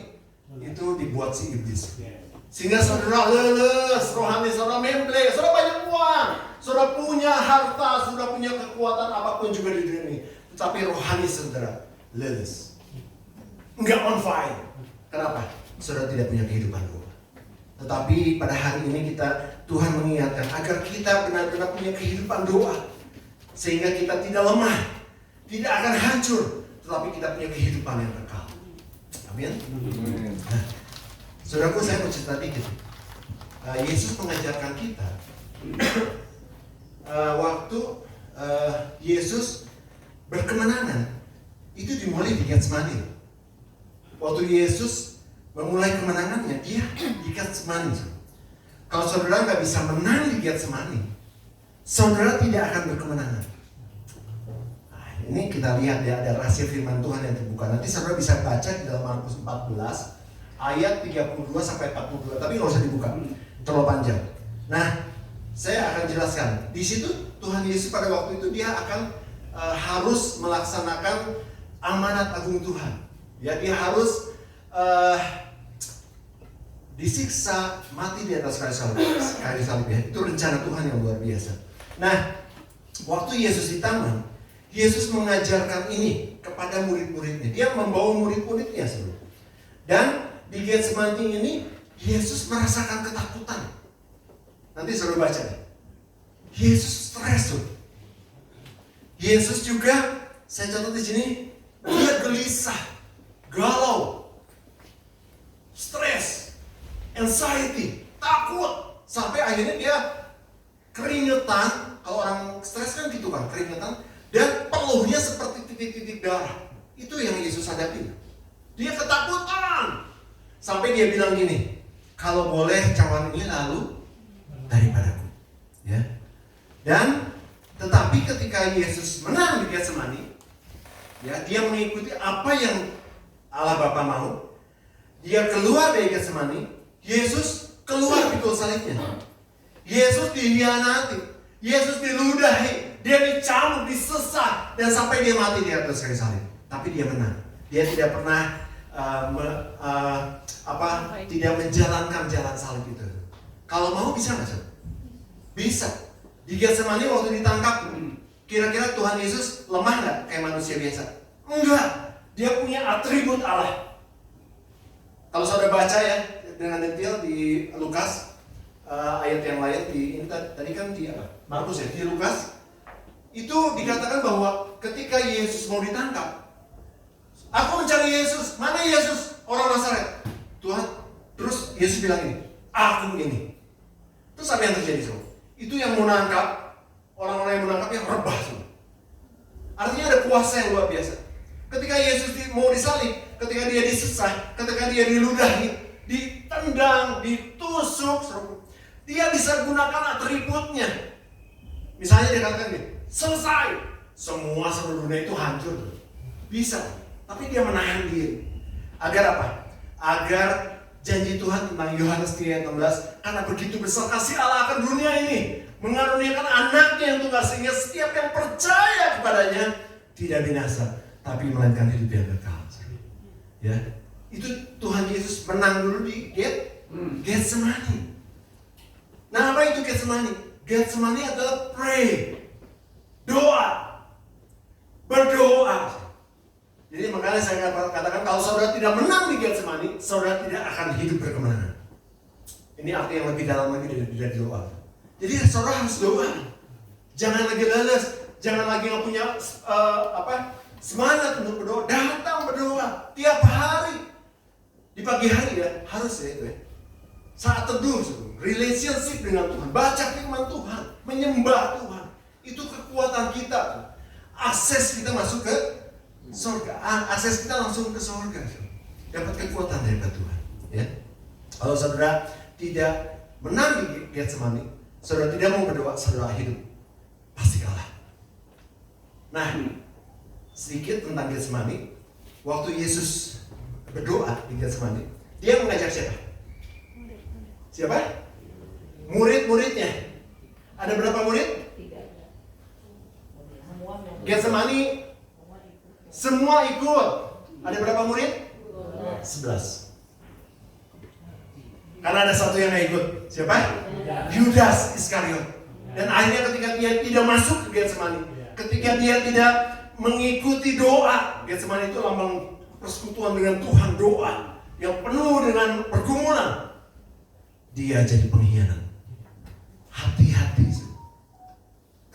Itu dibuat si iblis. Sehingga saudara leles, rohani saudara memble, saudara banyak uang, saudara punya harta, saudara punya kekuatan apapun juga di dunia ini. Tetapi rohani saudara leles, enggak on fire. Kenapa? Saudara tidak punya kehidupan doa. Tetapi pada hari ini Tuhan mengingatkan agar kita benar-benar punya kehidupan doa. Sehingga kita tidak lemah, tidak akan hancur, tetapi kita punya kehidupan yang kekal. Amin. Nah, saudaraku, saya mau cerita dikit. Yesus mengajarkan kita waktu Yesus berkemenangan itu dimulai di Getsemani. Waktu Yesus memulai kemenangannya, dia di Getsemani. Kalau saudara nggak bisa menang di Getsemani, saudara tidak akan berkemenangan. Nah, ini kita lihat ya, ada rahasia firman Tuhan yang terbuka. Nanti saudara bisa baca di dalam Markus 14 ayat 32 sampai 42, tapi nggak usah dibuka, terlalu panjang. Nah, saya akan jelaskan. Di situ Tuhan Yesus pada waktu itu dia akan harus melaksanakan amanat agung Tuhan. Ya, dia harus disiksa, mati di atas kayu salib. Ya. Itu rencana Tuhan yang luar biasa. Nah, waktu Yesus di taman, Yesus mengajarkan ini kepada murid-muridnya. Dia membawa murid-muridnya sebelum. Dan di Getsemani ini Yesus merasakan ketakutan. Nanti suruh baca deh. Yesus stres tuh. Yesus juga, saya catat di sini, dia gelisah, galau, stres, anxiety, takut, sampai akhirnya dia keringetan. Kalau orang stres kan gitu kan, keringetan, dan peluhnya seperti titik-titik darah. Itu yang Yesus hadapi. Dia ketakutan. Sampai dia bilang gini, kalau boleh cawan ini lalu daripadaku. Ya. Dan tetapi ketika Yesus menang di Getsemani, ya, dia mengikuti apa yang Allah Bapa mau. Dia keluar dari Getsemani, Yesus keluar pikul salibnya. Yesus dihianati, Yesus diludahi, dia dicambuk, disesat, dan sampai dia mati di atas kayu salib. Tapi dia menang. Dia tidak pernah tidak menjalankan jalan salib itu. Kalau mau bisa nggak saudara? Bisa. Di Getsemani waktu ditangkap, kira-kira Tuhan Yesus lemah nggak kayak manusia biasa? Enggak. Dia punya atribut Allah. Kalau saudara baca ya dengan detail di Lukas, ayat yang lain di tadi kan di Markus ya, di Lukas itu dikatakan bahwa ketika Yesus mau ditangkap, aku mencari Yesus. Mana Yesus? Orang Nazaret. Tuhan. Terus Yesus bilang ini, aku ini. Terus apa yang terjadi semua? Itu yang mau nangkap, orang-orang yang menangkap yang rebah semua. Artinya ada kuasa yang luar biasa. Ketika Yesus mau disalib, ketika dia disesah, ketika dia diludahi, ditendang, ditusuk, dia bisa gunakan atributnya. Misalnya dia katakan gini, selesai. Semua seluruh dunia itu hancur. Bisa. Tapi dia menahan diri. Agar apa? Agar janji Tuhan tentang Yohanes 3:16, karena begitu besar kasih Allah akan dunia ini, mengaruniakan anaknya yang tunggal, sehingga setiap yang percaya kepadanya tidak binasa, tapi melainkan hidup yang kekal. Ya, itu Tuhan Yesus menang dulu di Getsemani. Nah, apa itu Getsemani? Getsemani adalah pray, doa, berdoa. Jadi makanya saya katakan kalau saudara tidak menang di Getsemani, saudara tidak akan hidup berkemenangan. Ini arti yang lebih dalam lagi dari doa. Jadi saudara harus doa. Jangan lagi leles, jangan lagi nggak punya semangat untuk berdoa. Datang berdoa tiap hari. Di pagi hari ya harus ya itu ya. Saat teduh, relationship dengan Tuhan, baca firman Tuhan, menyembah Tuhan. Itu kekuatan kita. Akses kita masuk ke surga, akses kita langsung ke surga, dapat kekuatan dari Tuhan. Ya, kalau saudara tidak menang di Getsemani, saudara tidak mau berdoa, saudara hidup pasti kalah. Nah, sedikit tentang Getsemani. Waktu Yesus berdoa di Getsemani, dia mengajak siapa? Siapa? Murid-muridnya. Ada berapa murid? Getsemani semua ikut. Ada berapa murid? 11. Karena ada satu yang gak ikut. Siapa? Yudas Iskariot. Dan akhirnya ketika dia tidak masuk ke Getsemani, ketika dia tidak mengikuti doa, Getsemani itu lambang persekutuan dengan Tuhan, doa yang penuh dengan pergumulan, dia jadi pengkhianat. Hati-hati.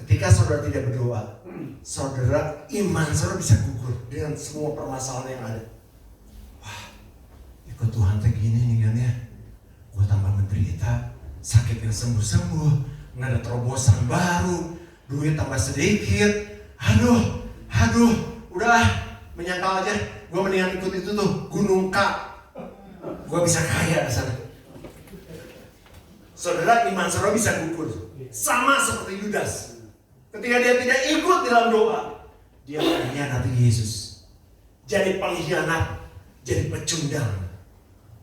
Ketika saudara tidak berdoa, saudara, iman saudara bisa gugur dengan semua permasalahan yang ada. Wah, ikut Tuhan kayak gini nih kan ya. Gue tambah menderita, sakit yang sembuh-sembuh, nggak ada terobosan baru, duit tambah sedikit. Aduh, udah menyangkal aja. Gue mendingan ikut itu tuh, Gunung K. Gue bisa kaya di sana. Saudara, iman saudara bisa gugur. Sama seperti Yudas. Ketika dia tidak ikut dalam doa, dia mengkhianati Yesus. Jadi pengkhianat, jadi pecundang.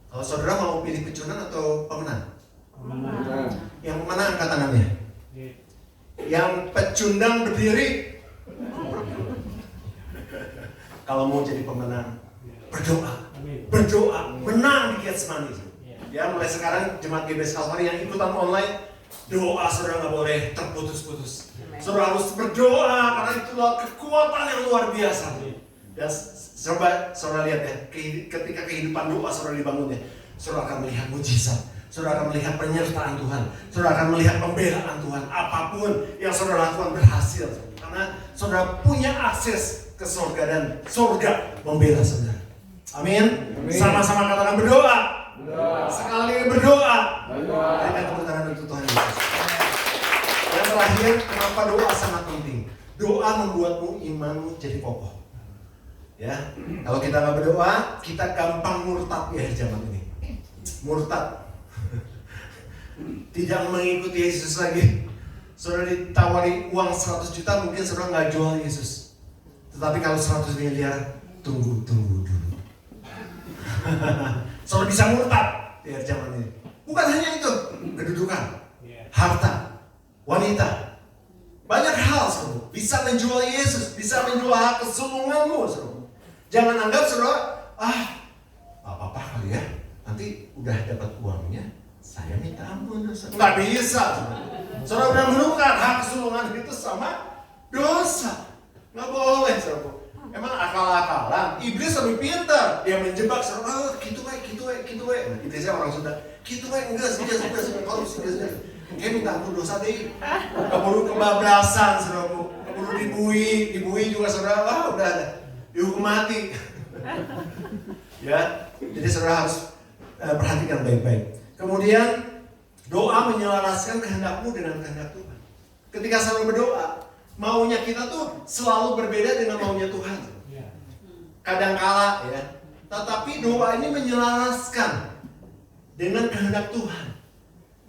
Kalau saudara mau pilih pecundang atau pemenang? Pemenang. Yang pemenang angkat tangannya. Yang pecundang berdiri. Kalau mau jadi pemenang, berdoa, menang di Getsemani. Ya, mulai sekarang jemaat GBS Kalvari yang ikutan online, doa saudara nggak boleh terputus-putus. Saudara harus berdoa karena itulah kekuatan yang luar biasa. Dan coba saudara lihat ya, ketika kehidupan doa saudara dibangun ya, saudara akan melihat mujizat, saudara akan melihat penyertaan Tuhan, saudara akan melihat pembelaan Tuhan. Apapun yang saudara lakukan berhasil, karena saudara punya akses ke surga dan surga membela saudara. Amin. Sama-sama katakan berdoa. Sekali lagi berdoa. Berikan tepuk tangan untuk Tuhan Yesus. Yang terakhir, kenapa doa sangat penting? Doa membuatmu imanmu jadi kokoh. Ya, kalau kita nggak berdoa, kita gampang murtad ya zaman ini. Murtad, tidak mengikuti Yesus lagi. Saudara ditawari uang 100 juta, mungkin saudara nggak jual Yesus. Tetapi kalau 100 miliar, tunggu dulu. Saudara bisa murtad ya zaman ini. Bukan hanya itu, kedudukan, harta, wanita, banyak hal saudara. Bisa menjual Yesus, bisa menjual hak kesulunganmu saudara. Jangan anggap saudara, apa-apa kali ya, nanti udah dapat uangnya, saya minta ampun dosa. Nggak bisa. Saudara udah menukar hak kesulungan itu sama dosa. Nggak boleh, saudara. Emang akal-akalan. Iblis lebih pintar. Dia menjebak saudara. Gitu. Nah, iblisnya orang Sunda. Gitu, enggak, korupsi. Kayak minta ampun dosa deh. Keburu kebablasan, saudara. Keburu dibui juga saudara. Wah, udah dihukum mati. Ya, jadi saudara harus perhatikan baik-baik. Kemudian doa menyelaraskan kehendakmu dengan kehendak Tuhan. Ketika saudara berdoa, maunya kita tuh selalu berbeda dengan maunya Tuhan. Kadangkala ya, tetapi doa ini menyelaraskan dengan kehendak Tuhan.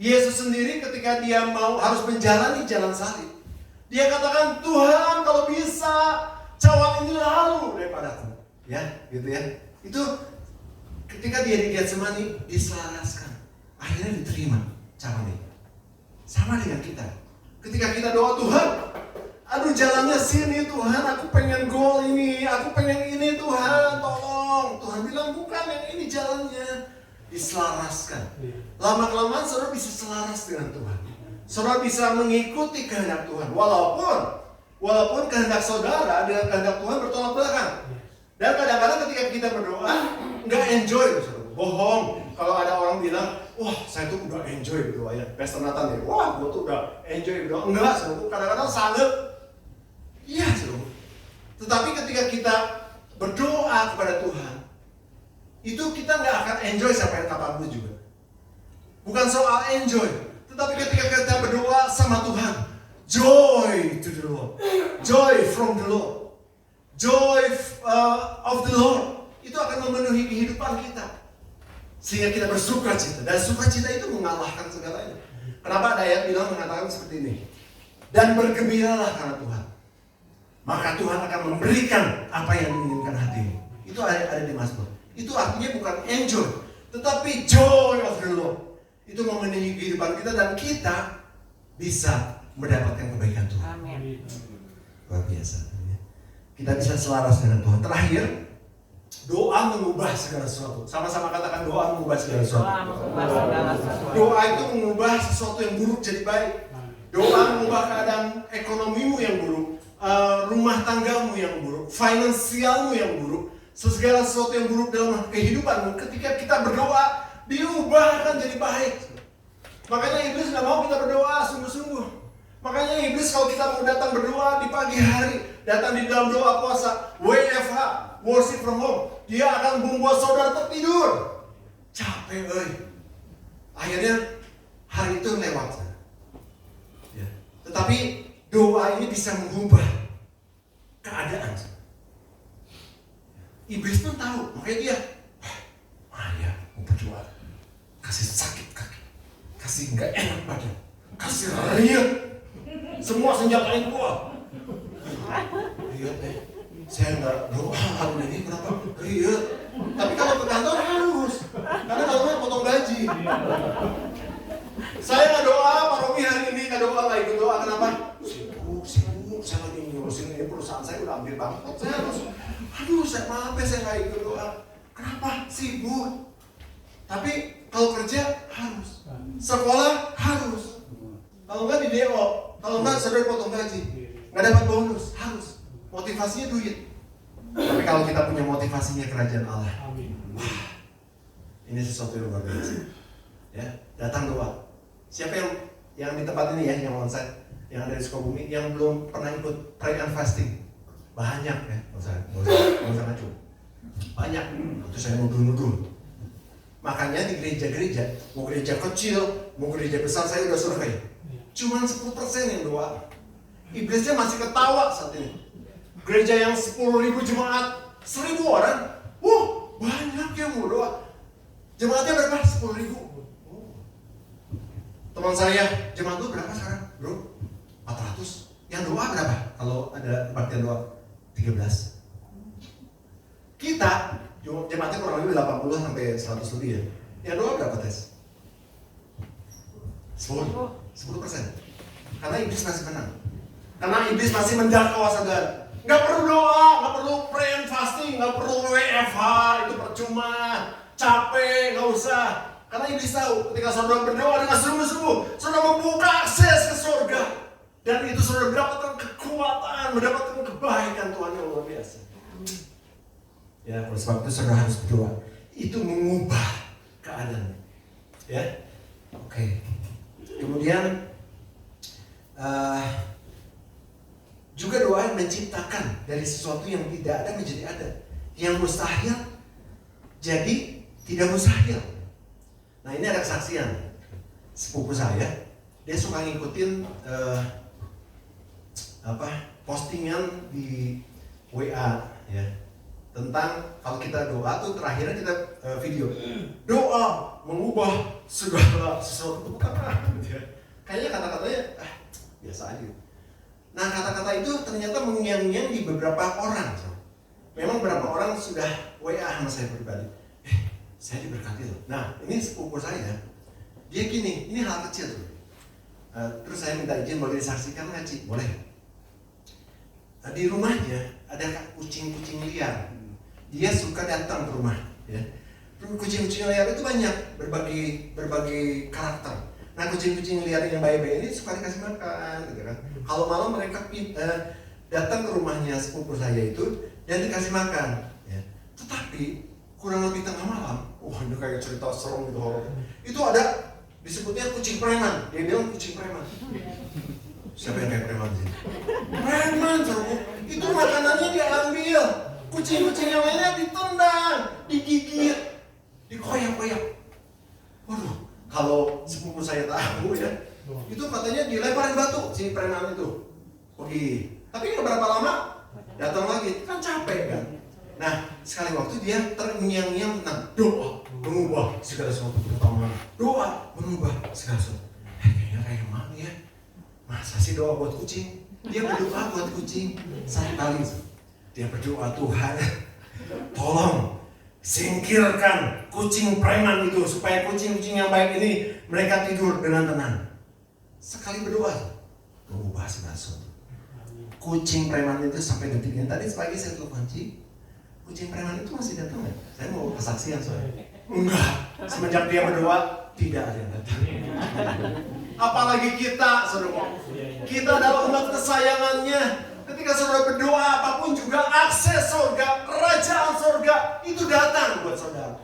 Yesus sendiri ketika dia harus menjalani jalan salib, dia katakan, Tuhan kalau bisa cawan ini lalu daripadaku. Ya, gitu ya. Itu ketika dia di Getsemani diselaraskan, akhirnya diterima cawan ini. Sama dengan kita. Ketika kita doa, Tuhan, aduh jalannya sini Tuhan, aku pengen gol ini, aku pengen ini Tuhan, tolong. Tuhan bilang bukan yang ini jalannya. Diselaraskan. Lama-kelamaan saudara bisa selaras dengan Tuhan. Saudara bisa mengikuti kehendak Tuhan. Walaupun kehendak saudara dengan kehendak Tuhan bertolak belakang. Dan kadang-kadang ketika kita berdoa, nggak enjoy, saudara. Bohong. Kalau ada orang bilang, wah saya tuh udah enjoy berdoa ya. Pastor Nathan ya, wah gue tuh udah enjoy berdoa. Enggak, saudara. Kadang-kadang sangat. Iya, saudara. Tetapi ketika kita berdoa kepada Tuhan, itu kita nggak akan enjoy sampai kapanpun juga. Bukan soal enjoy, tetapi ketika kita berdoa sama Tuhan, joy to the Lord, joy from the Lord, joy of the Lord, itu akan memenuhi kehidupan kita, sehingga kita bersuka cita. Dan sukacita itu mengalahkan segalanya. Kenapa ada ayat bilang mengatakan seperti ini? Dan bergembiralah karena Tuhan, maka Tuhan akan memberikan apa yang diinginkan hatimu. Itu ada di Mazmur. Itu artinya bukan enjoy, tetapi joy of the Lord. Itu memenuhi kehidupan kita dan kita bisa mendapatkan kebaikan Tuhan. Amin. Luar biasa. Kita bisa selaras dengan Tuhan. Terakhir, doa mengubah segala sesuatu. Sama-sama katakan doa mengubah segala sesuatu. Doa itu mengubah sesuatu yang buruk jadi baik. Doa mengubah keadaan ekonomimu yang buruk, rumah tanggamu yang buruk, finansialmu yang buruk. Segala sesuatu yang buruk dalam kehidupanmu, ketika kita berdoa, diubahkan jadi baik. Makanya iblis nggak mau kita berdoa sungguh-sungguh. Makanya iblis kalau kita mau datang berdoa di pagi hari, datang di dalam doa puasa, WFH, worship from home, dia akan membuat saudara tertidur. Capek, akhirnya hari itu lewat. Ya. Tetapi doa ini bisa mengubah keadaan. Iblis pun tahu, makanya dia, Maya mau berdoa, kasih sakit kaki, kasih nggak enak badan, kasih riut, semua senjatain gua. Riut saya nggak doa hari ini kenapa riut? Tapi kalau ke kantor harus, karena kalau nggak potong gaji. Saya nggak doa, Pak Romi hari ini nggak doa, nggak ikut doa, kenapa? Sibuk, saya lagi ngurusin ini perusahaan saya udah hampir bangkrut, saya harus. Aduh, saya nggak ikut doa. Kenapa? Sibuk. Tapi kalau kerja harus, sekolah harus. Kalau nggak di DO, kalau nggak saudara potong gaji, nggak dapat bonus, harus. Motivasinya duit. Tapi kalau kita punya motivasinya kerajaan Allah, wah, ini sesuatu yang luar biasa. Ya, datang doa. Siapa yang di tempat ini ya, yang onsite, yang ada di Sukabumi, yang belum pernah ikut pray and fasting? Banyak ya, nggak usah ngacu. Banyak, itu saya nuduh. Makanya di gereja-gereja, mau gereja kecil, mau gereja besar, saya udah survei. Cuman 10% yang doa. Iblisnya masih ketawa saat ini. Gereja yang 10.000 jemaat, 1.000 orang, banyak yang mau doa. Jemaatnya berapa? 10.000. Teman saya, jemaat lu berapa sekarang? Bro? 400. Yang doa berapa? Kalau ada kebaktian doa? 13. Kita jemaatnya kurang lebih 80 sampai 100 lebih ya. Yang doa berapa tes? 10%. Karena iblis masih menang. Karena iblis masih mendakwa saudara. Nggak perlu doa, nggak perlu pray and fasting, nggak perlu WFH, itu percuma, capek, nggak usah. Karena iblis tahu ketika saudara berdoa dengan sungguh-sungguh, saudara membuka akses ke surga. Dan itu saudara mendapatkan kekuatan, mendapatkan kebaikan Tuhan yang luar biasa. Ya, oleh sebab itu saudara harus berdoa. Itu mengubah keadaan. Ya, oke. Kemudian juga doa menciptakan dari sesuatu yang tidak ada menjadi ada, yang mustahil jadi tidak mustahil. Nah, ini ada kesaksian sepupu saya. Dia suka ngikutin postingan di WA ya, tentang kalau kita doa tuh terakhirnya kita video doa mengubah segala sesuatu, bukan gitu ya. Kayaknya kata-katanya biasa aja. Nah, kata-kata itu ternyata mengiang-ngiang di beberapa orang. Memang beberapa orang sudah WA sama saya pribadi. Saya diberkati loh. Nah, ini sepupu saya. Dia gini, ini hal kecil tuh. Terus saya minta izin boleh disaksikan nggak, Ci? Boleh. Di rumahnya ada kucing-kucing liar. Dia suka datang ke rumah. Ya. Kucing-kucing liar itu banyak, berbagai karakter. Nah, kucing-kucing liar yang baik-baik ini suka dikasih makan, gitu kan. Kalau malam mereka datang ke rumahnya sepupu saya itu dan dikasih makan. Ya. Tetapi kurang lebih tengah malam, ini kayak cerita serem gitu horor. Itu ada disebutnya kucing preman. Dia bilang kucing preman. Siapa yang kayak preman sih? Preman, itu makanannya diambil. Kucing-kucing yang lainnya ditendang, digigit, dikoyak-koyak. Waduh, kalau sepupu saya tahu ya, itu katanya dilemparin batu si preman itu. Pergi. Tapi beberapa lama datang lagi, kan capek kan. Nah, sekali waktu dia terngiang-ngiang tentang doa mengubah segala sesuatu, terutama doa mengubah segala sesuatu. Kayaknya kayak mana ya? Masa sih doa buat kucing? Dia berdoa buat kucing. Satu kali dia berdoa, Tuhan, tolong singkirkan kucing preman itu supaya kucing-kucing yang baik ini mereka tidur dengan tenang. Sekali berdoa mengubah segala sesuatu. Kucing preman itu sampai detik ini tadi pagi saya telepon, kucing preman itu masih datang nggak? Saya mau kesaksian soalnya. Enggak, semenjak dia berdoa tidak ada yang datang. Apalagi kita, saudara. Kita adalah umat kesayangannya. Ketika saudara berdoa apapun juga akses surga, kerajaan surga itu datang buat saudara.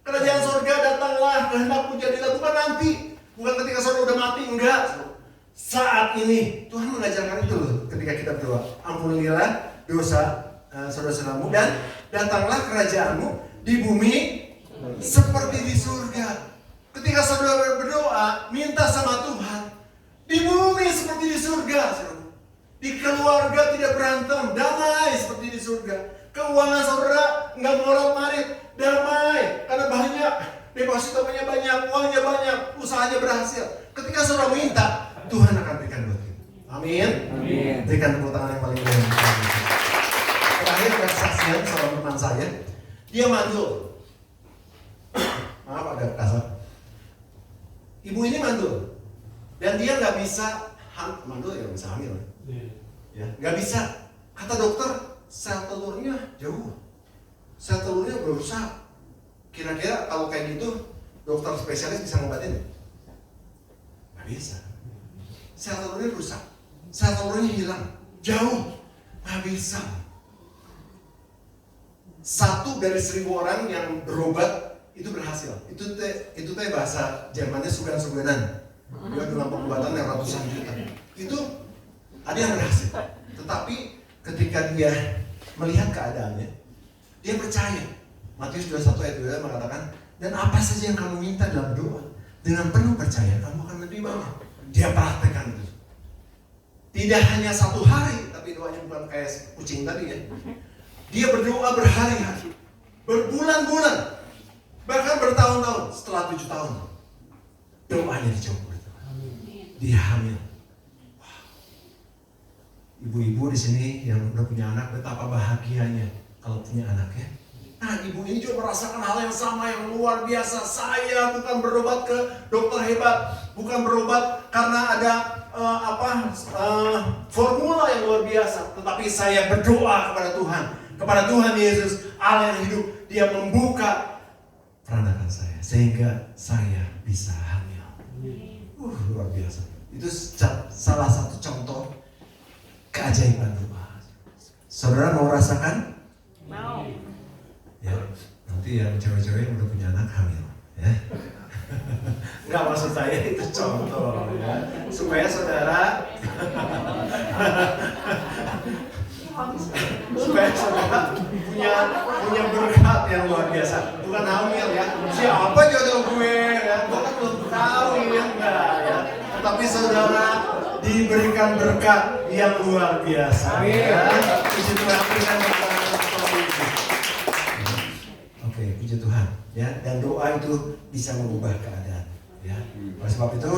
Kerajaan surga datanglah, kehendakmu jadilah, bukan nanti, bukan ketika saudara udah mati, enggak. Saat ini Tuhan mengajarkan itu loh ketika kita berdoa. Ampunilah dosa saudara-saudaramu dan datanglah kerajaanmu di bumi seperti di surga. Ketika saudara berdoa, minta sama Tuhan, di bumi seperti di surga. Di keluarga tidak berantem, damai seperti di surga. Keuangan saudara nggak morat-marit, damai karena banyak, depositonya banyak, uangnya banyak, usahanya berhasil. Ketika saudara minta, Tuhan akan berikan buat kita. Amin. Amin. Berikan tepuk tangan yang paling baik. Terakhir kesaksian seorang teman saya, dia mandul. Maaf agak kasar. Ibu ini mandul dan dia nggak bisa mandul ya bisa hamil. Ya, nggak bisa. Kata dokter, sel telurnya jauh. Sel telurnya berusaha. Kira-kira kalau kayak gitu, dokter spesialis bisa ngobatin? Nggak bisa. Sel telurnya rusak. Sel telurnya hilang. Jauh. Nggak bisa. 1 dari 1000 orang yang berobat itu berhasil. Itu teh bahasa Jermannya sugan-suganan. Dia dalam pengobatan yang ratusan juta. Itu ada yang berhasil. Tetapi ketika dia melihat keadaannya, dia percaya. Matius 21 ayat 2 mengatakan, dan apa saja yang kamu minta dalam doa, dengan penuh percaya kamu akan menerimanya. Dia praktekkan itu. Tidak hanya 1 hari, tapi doanya bukan kayak kucing tadi ya. Dia berdoa berhari-hari, berbulan-bulan, bahkan bertahun-tahun. Setelah 7 tahun, doanya dijawab. Dia hamil. Ibu-ibu di sini yang udah punya anak, betapa bahagianya kalau punya anak ya. Nah, ibu ini juga merasakan hal yang sama yang luar biasa. Saya bukan berobat ke dokter hebat, bukan berobat karena ada formula yang luar biasa, tetapi saya berdoa kepada Tuhan Yesus, Allah yang hidup. Dia membuka peranakan saya sehingga saya bisa hamil. Luar biasa. Itu salah satu contoh keajaiban doa. Saudara mau rasakan? Mau. Ya, nanti yang cewek-cewek yang udah punya anak hamil, ya. Enggak, maksud saya itu contoh, ya, supaya saudara punya berkat yang luar biasa. Bukan hamil ya, siapa jodoh gue ya, gue kan belum kawin enggak ya. Tetapi saudara diberikan berkat yang luar biasa. Ya. Puji Tuhan, berikan berkat. Oke, puji Tuhan. Ya, dan doa itu bisa mengubah keadaan. Ya, oleh sebab itu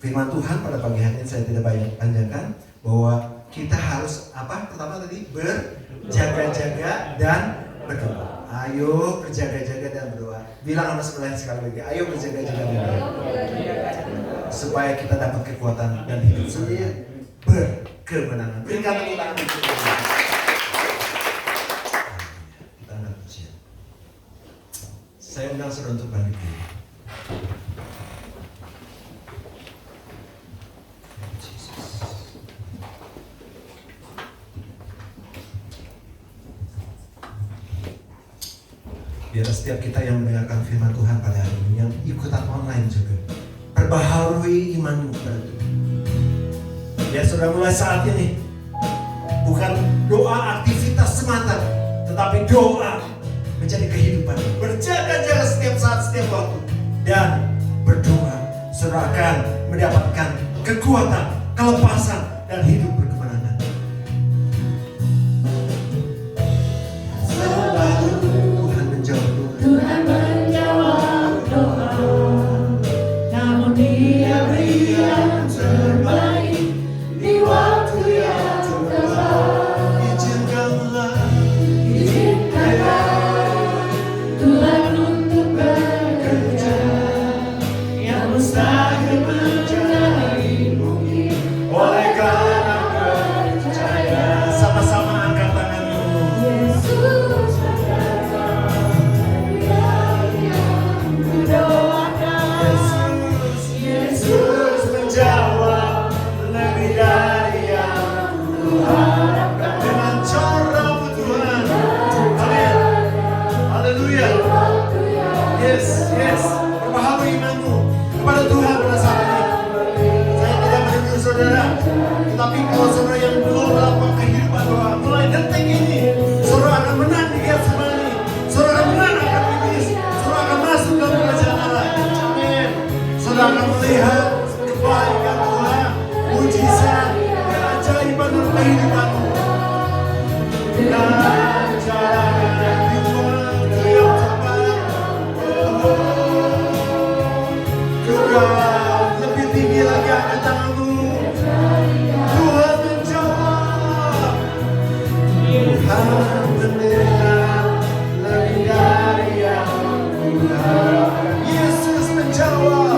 firman Tuhan pada pagi hari ini saya tidak banyak panjangkan bahwa kita harus apa? Pertama tadi berjaga-jaga dan berdoa. Ayo berjaga-jaga dan berdoa. Bilang sama sebelah sekali lagi. Ayo berjaga-jaga dan berdoa. Supaya kita dapat kekuatan dan hidup saudara berkemenangan. Berikan tepuk tangan. Kita angkat pujian. Saya undang saudara untuk balik diri. Biar setiap kita yang mendengarkan firman Tuhan pada hari ini, yang ikutan online juga, perbaharui imanmu kepada Tuhan. Ya, sudah mulai saat ini bukan doa aktivitas semata, tetapi doa menjadi kehidupan. Berjaga-jaga setiap saat, setiap waktu, dan berdoa. Saudara akan mendapatkan kekuatan, kelepasan, dan hidup berkemenangan. Tuhan menjawab doa, namun Dia beri yang terbaik di waktu yang tepat. Izinkanlah Tuhan untuk bekerja yang mustahil menjadi mungkin oleh karena percaya. Sama-sama angkat tanganmu. Yesus Yesus menjawab lebih dari yang ku harapkan. Dengan cara Tuhan. Amin. Haleluya. Yes. Perbaharui imanmu kepada Tuhan pada saat ini. Saya tidak menuduh saudara, tetapi kalau saudara yang belum melakukan kehidupan doa, mulai detik ini saudara akan menang di Getsemani. Saudara akan menang akan iblis. Saudara akan masuk dalam kerajaan Allah. Amin. Saudara akan melihat kebaikan Tuhan, mujizat, keajaiban dalam kehidupanmu. Dan jalan di waktu yang tepat. Tuhan lebih tinggi lagi angkat tanganmu. Tuhan menjawab. Tuhan mendengar lebih dari yang ku harapkan. Yesus menjawab.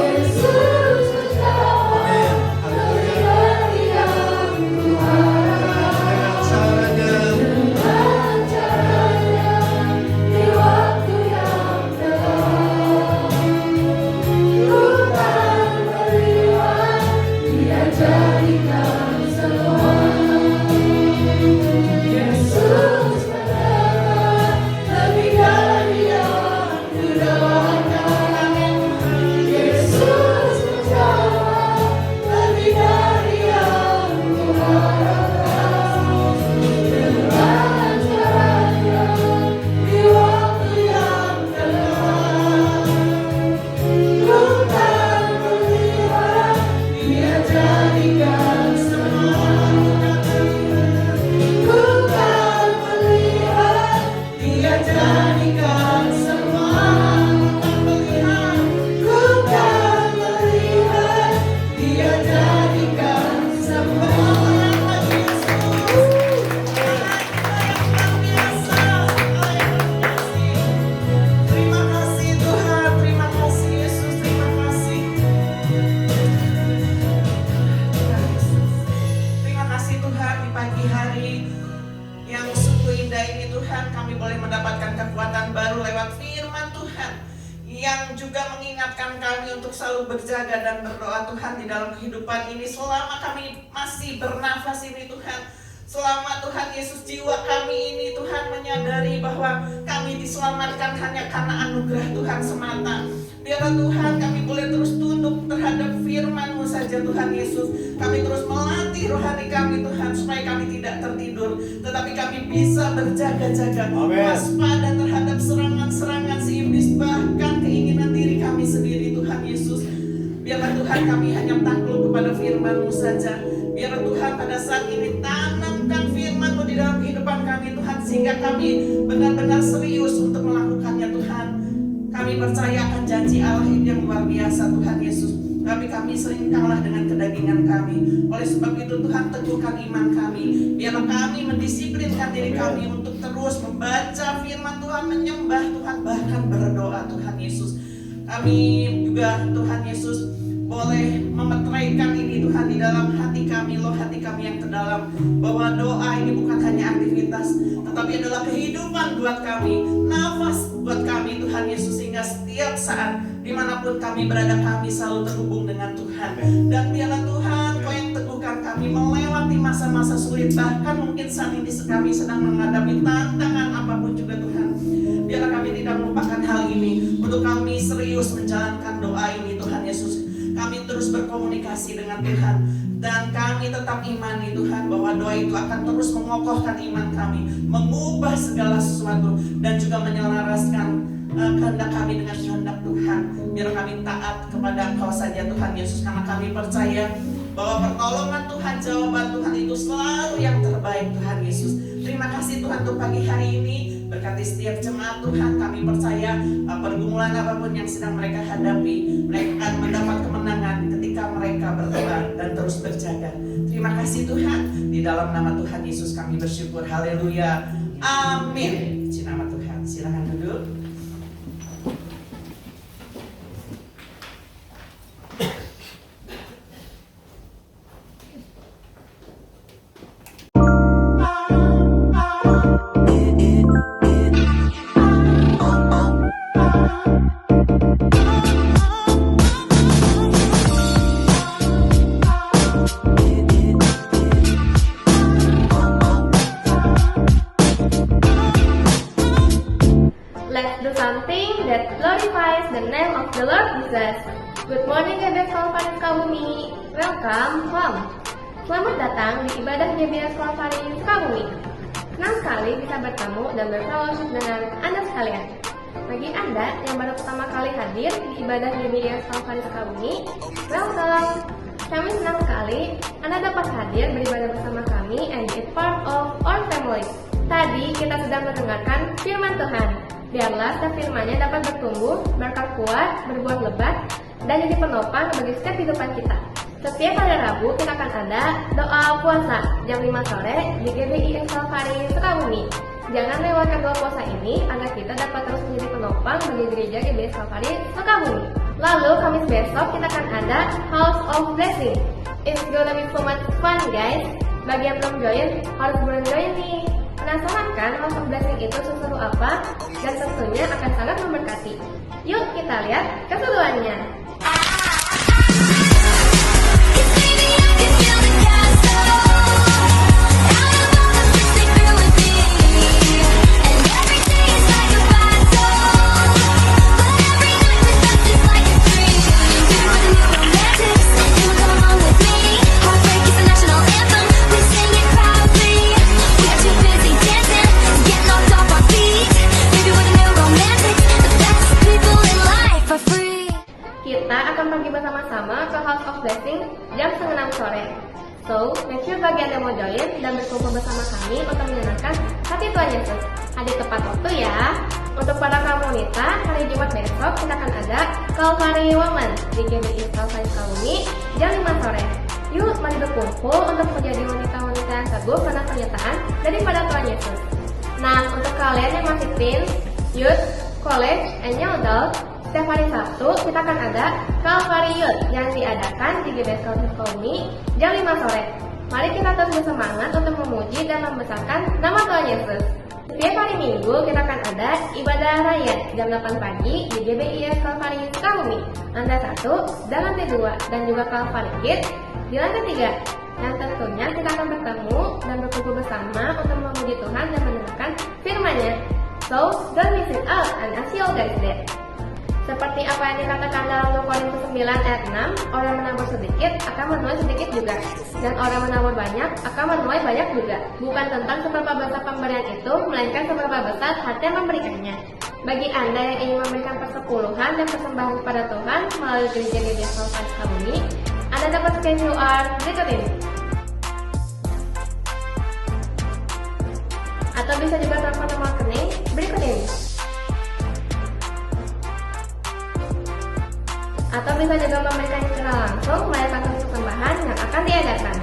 Amin. Haleluya. Dengan caranya. di waktu yang tepat. Tuhan melihat, Dia jadikan semua. Yesus mendengar lebih dari yang kudoakan. Yesus menjawab lebih dari yang kuharapkan. Dengan caranya di waktu yang tepat. Tuhan melihat, Dia jadikan semua. Tuhan melihat, Dia jadikan semua. Tuhan melihat, Dia jadikan semua. Terima kasih Tuhan, terima kasih Yesus, terima kasih. Terima kasih Tuhan di pagi hari yang sungguh indah ini Tuhan, kami boleh mendapatkan kekuatan baru lewat firman Tuhan yang juga mengingatkan kami untuk selalu berjaga dan berdoa Tuhan di dalam kehidupan ini selama kami masih bernafas ini Tuhan. Selama Tuhan Yesus jiwa kami ini Tuhan menyadari bahwa kami diselamatkan hanya karena anugerah Tuhan semata. Biarlah Tuhan kami boleh terus tunduk terhadap firman-Mu saja Tuhan Yesus. Kami terus melatih rohani kami Tuhan supaya kami tidak tertidur, tetapi kami bisa berjaga-jaga, waspada terhadap serangan-serangan si iblis, bahkan keinginan diri kami sendiri Tuhan Yesus. Biarlah Tuhan kami hanya takluk kepada firman-Mu saja. Biarlah Tuhan pada saat ini tanamkan firman-Mu di dalam kehidupan kami Tuhan, sehingga kami benar-benar serius untuk melakukannya Tuhan. Kami percaya akan janji Allah yang luar biasa Tuhan Yesus. Tapi kami sering kalah dengan kedagingan kami. Oleh sebab itu Tuhan, teguhkan iman kami. Biarlah kami mendisiplinkan diri kami untuk terus membaca firman Tuhan, menyembah Tuhan, bahkan berdoa Tuhan Yesus. Kami juga Tuhan Yesus boleh memeteraikan ini Tuhan di dalam hati kami, loh hati kami yang terdalam, bahwa doa ini bukan hanya aktivitas, tetapi adalah kehidupan buat kami, nafas buat kami Tuhan Yesus, sehingga setiap saat dimanapun kami berada kami selalu terhubung dengan Tuhan. Dan biarlah Tuhan Kau yang teguhkan kami melewati masa-masa sulit, bahkan mungkin saat ini kami sedang menghadapi tantangan apapun juga Tuhan. Biarlah kami tidak melupakan hal ini, untuk kami serius menjalankan doa ini Tuhan Yesus. Kami terus berkomunikasi dengan Tuhan, dan kami tetap imani Tuhan bahwa doa itu akan terus mengokohkan iman kami, mengubah segala sesuatu, dan juga menyelaraskan kehendak kami dengan kehendak Tuhan. Biar kami taat kepada Engkau saja Tuhan Yesus, karena kami percaya bahwa pertolongan Tuhan, jawaban Tuhan itu selalu yang terbaik Tuhan Yesus. Terima kasih Tuhan untuk pagi hari ini. Berkati setiap jemaat Tuhan, kami percaya pergumulan apapun yang sedang mereka hadapi, mereka akan mendapat kemenangan ketika mereka berdoa dan terus berjaga. Terima kasih Tuhan, di dalam nama Tuhan Yesus kami bersyukur. Haleluya, amin. Puji nama Tuhan. Silakan duduk. Let's do something that glorifies the name of the Lord Jesus. Good morning, GBS Kalvaris Sukabumi. Welcome home. Selamat datang di ibadah GBS Kalvaris Sukabumi. Senang sekali bisa bertemu dan berfellowship dengan Anda sekalian. Bagi Anda yang baru pertama kali hadir di ibadah GBS Kalvaris Sukabumi, welcome. Kami senang sekali Anda dapat hadir beribadah bersama kami and be a part of our family. Tadi kita sedang mendengarkan firman Tuhan. Biarlah setiap firman-Nya dapat bertumbuh, berkah kuat, berbuah lebat, dan jadi penopang bagi setiap kehidupan kita. Setiap hari Rabu kita akan ada doa puasa jam 5 sore di GBI Kalvaris Sukabumi. Jangan lewatkan doa puasa ini agar kita dapat terus menjadi penopang bagi gereja GBI Kalvaris Sukabumi. Lalu Kamis besok kita akan ada House of Blessing. It's gonna be so much fun guys. Bagi yang belum join, harus buruan join nih. Penasaran kan House of Blessing itu seseru apa? Dan tentunya akan sangat memberkati. Yuk kita lihat keseruannya. Kita akan pergi bersama-sama ke House of Blessing jam 5:30 sore. So, make sure bagi Anda mau join dan berkumpul bersama kami untuk menyenangkan hati Tuhan Yesus. Hadir tepat waktu ya. Untuk para kaum wanita, hari Jumat besok kita akan ada Calvary Woman di GBI Kalvaris Sukabumi jam 5 sore. Yuk, mari berkumpul untuk menjadi wanita-wanita yang teguh karena pernyataan daripada Tuhan Yesus. Nah, untuk kalian yang masih teen, youth, college, and young adult, setiap hari Sabtu kita akan ada Calvary Youth yang diadakan di GBS Kalvaris Sukabumi jam 5 sore. Mari kita terus bersemangat untuk memuji dan membesarkan nama Tuhan Yesus. Setiap hari Minggu kita akan ada ibadah raya jam 8 pagi di GBIS Kalvari Sukabumi, lantai 1 dan lantai 2, dan juga Kalvari Kids di lantai 3. Yang tentunya kita akan bertemu dan berkumpul bersama untuk memuji Tuhan dan mendengarkan firman-Nya. So, don't miss it out and I'll see you guys there. Seperti apa yang dikatakan dalam 2 Korintus 9 ayat 6, orang menabur sedikit akan menuai sedikit juga, dan orang menabur banyak akan menuai banyak juga. Bukan tentang seberapa besar pemberian itu, melainkan seberapa besar hati yang memberikannya. Bagi Anda yang ingin memberikan persepuluhan dan persembahan kepada Tuhan melalui gereja GBIS Kalvari Sukabumi, Anda dapat scan QR berikut ini. Atau bisa juga telepon nomor rekening berikut ini. Atau bisa juga memberikan secara langsung melalui kantor persembahan yang akan diadakan.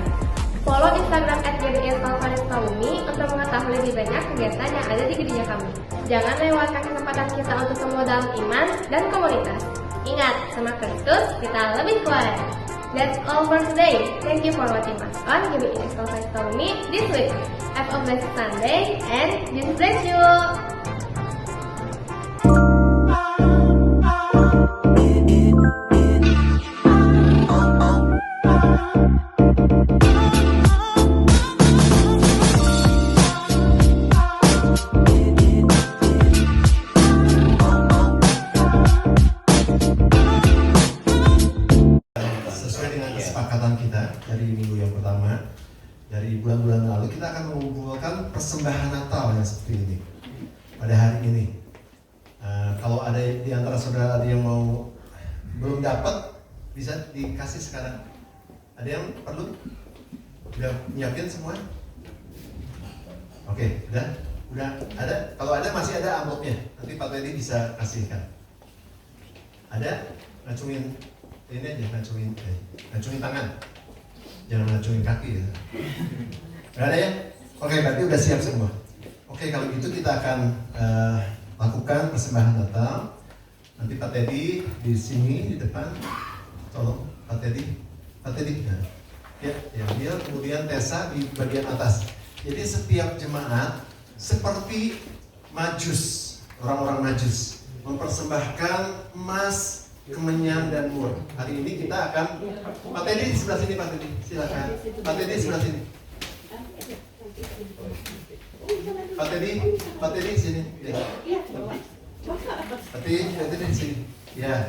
Follow Instagram @GBIS Kalvari Sukabumi untuk mengetahui lebih banyak kegiatan yang ada di gereja kami. Jangan lewatkan kesempatan kita untuk tumbuh dalam iman dan komunitas. Ingat, sama Kristus kita lebih kuat. That's all for today. Thank you for watching us on GBIS Kalvari Sukabumi this week. Have a blessed Sunday and Jesus bless you. Sesuai dengan kesepakatan kita dari minggu yang pertama, dari bulan-bulan lalu, kita akan mengumpulkan persembahan Natal yang seperti ini pada hari ini. Kalau ada di antara saudara yang mau belum dapat, bisa dikasih sekarang. Ada yang perlu? Udah nyiapin semua? Oke, udah ada. Kalau ada, masih ada amplopnya. Nanti Pak Teddy bisa kasihkan. Ada? Ngacungin ini aja, ngacungin tangan. Jangan ngacungin kaki ya. Gak ada ya? Oke, berarti udah siap semua. Oke, kalau gitu kita akan lakukan persembahan Natal. Nanti Pak Teddy di sini di depan. Tolong Pak Teddy. Nah. Ya, dia kemudian Tessa di bagian atas. Jadi setiap jemaat seperti Majus, orang-orang Majus, mempersembahkan emas, kemenyan dan mur. Hari ini kita akan Pak Teddy sebelah sini, Pak Teddy, silakan. Pak Teddy sebelah sini. Pak Teddy sini. Ya. Pak Teddy di sini. Ya.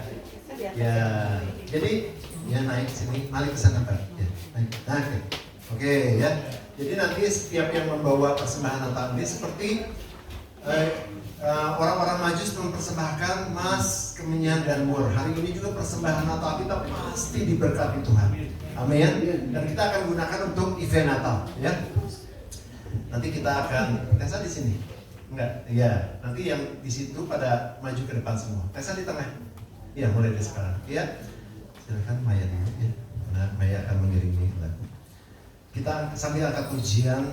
Jadi ya naik sini, mari ke sana Pak. Ya, naik. Nah, oke ya. Jadi nanti setiap yang membawa persembahan Natal ini seperti orang-orang Majus mempersembahkan emas, kemenyan dan mur. Hari ini juga persembahan Natal kita pasti diberkati Tuhan. Amin. Dan kita akan gunakan untuk event Natal, ya. Nanti kita akan Tessa di sini. Enggak, ya. Nanti yang di situ pada maju ke depan semua. Tessa di tengah. Ya, mulai dari sekarang. Ya. Silakan Maya dulu ya. Nah, Maya akan mengiringi lagu. Kita sambil angkat pujian.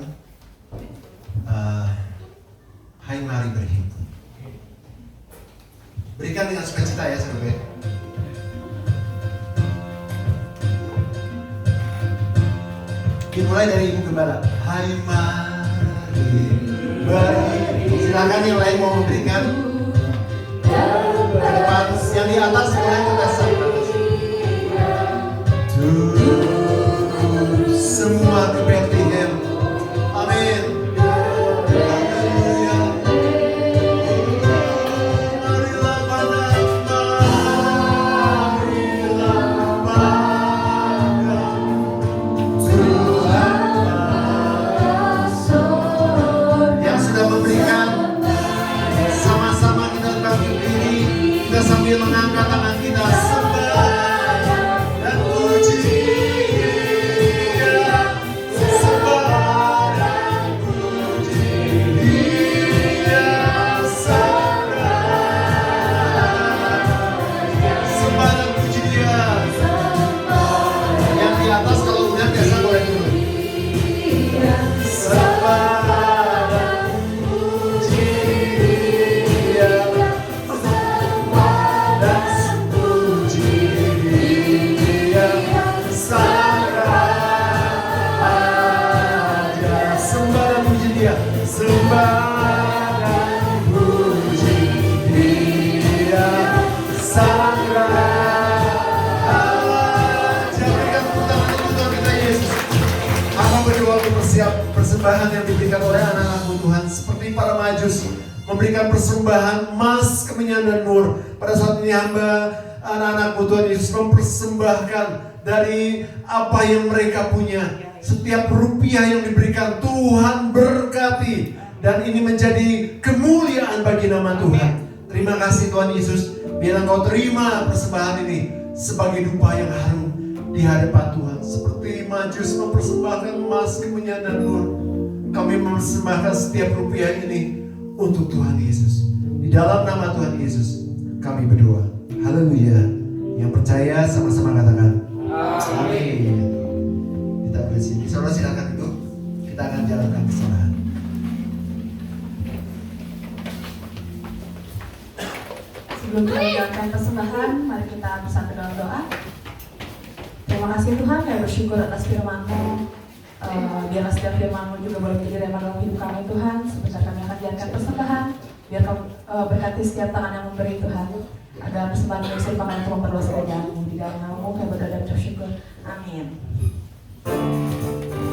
Hai mari berhimpun. Berikan dengan sukacita ya saudara. Dimulai dari Ibu Gembala. Hai mari berhimpun. Silakan yang lain mau memberikan. Ke depan yang di atas boleh ke atas. Semua ke Bethlehem. Amin. Sambil mengangkat tangan kita sembah dan puji Dia. Majus memberikan persembahan emas, kemenyan dan mur. Pada saat ini hamba anak-anakmu Tuhan Yesus mempersembahkan dari apa yang mereka punya. Setiap rupiah yang diberikan Tuhan berkati, dan ini menjadi kemuliaan bagi nama Tuhan. Terima kasih Tuhan Yesus, biar Engkau terima persembahan ini sebagai dupa yang harum di hadapan Tuhan. Seperti Majus mempersembahkan emas, kemenyan dan mur, kami mempersembahkan setiap rupiah ini untuk Tuhan Yesus. Di dalam nama Tuhan Yesus kami berdoa. Haleluya. Yang percaya sama-sama katakan amin. Kita bersini. Saudara silakan duduk. Kita akan jalankan persembahan. Sebelum kita menjalankan persembahan, mari kita bersatu dalam doa. Terima kasih Tuhan, kami bersyukur atas firman-Mu. Biarlah setiap firman-Mu juga boleh menjadi rema dalam hidup kami Tuhan. Sebentar kami akan jalankan persembahan. Biar Kau berkati setiap tangan yang memberi Tuhan, agar persembahan ini bisa dipakai untuk memperluas kerajaan-Mu. Di dalam nama-Mu kami berdoa dan bersyukur. Amin.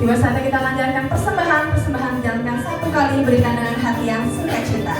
Tiba saatnya kita akan jalankan persembahan. Persembahan dijalankan satu kali, berikan dengan hati yang sukacita.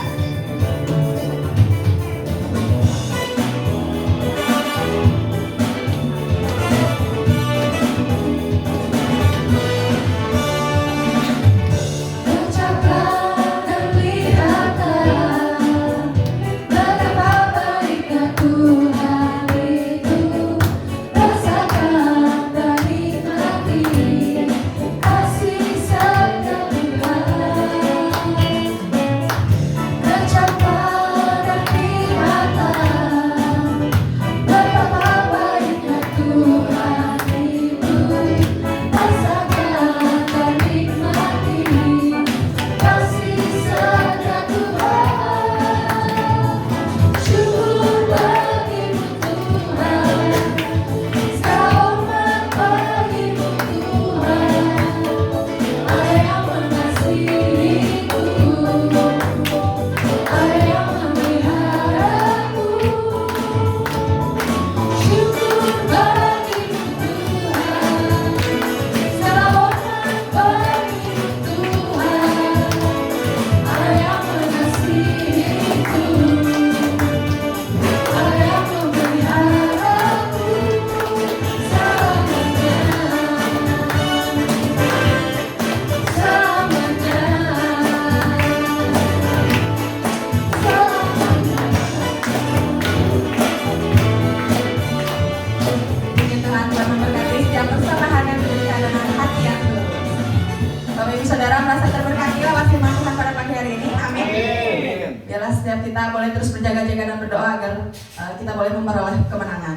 Kita boleh terus berjaga-jaga dan berdoa agar kita boleh memperoleh kemenangan.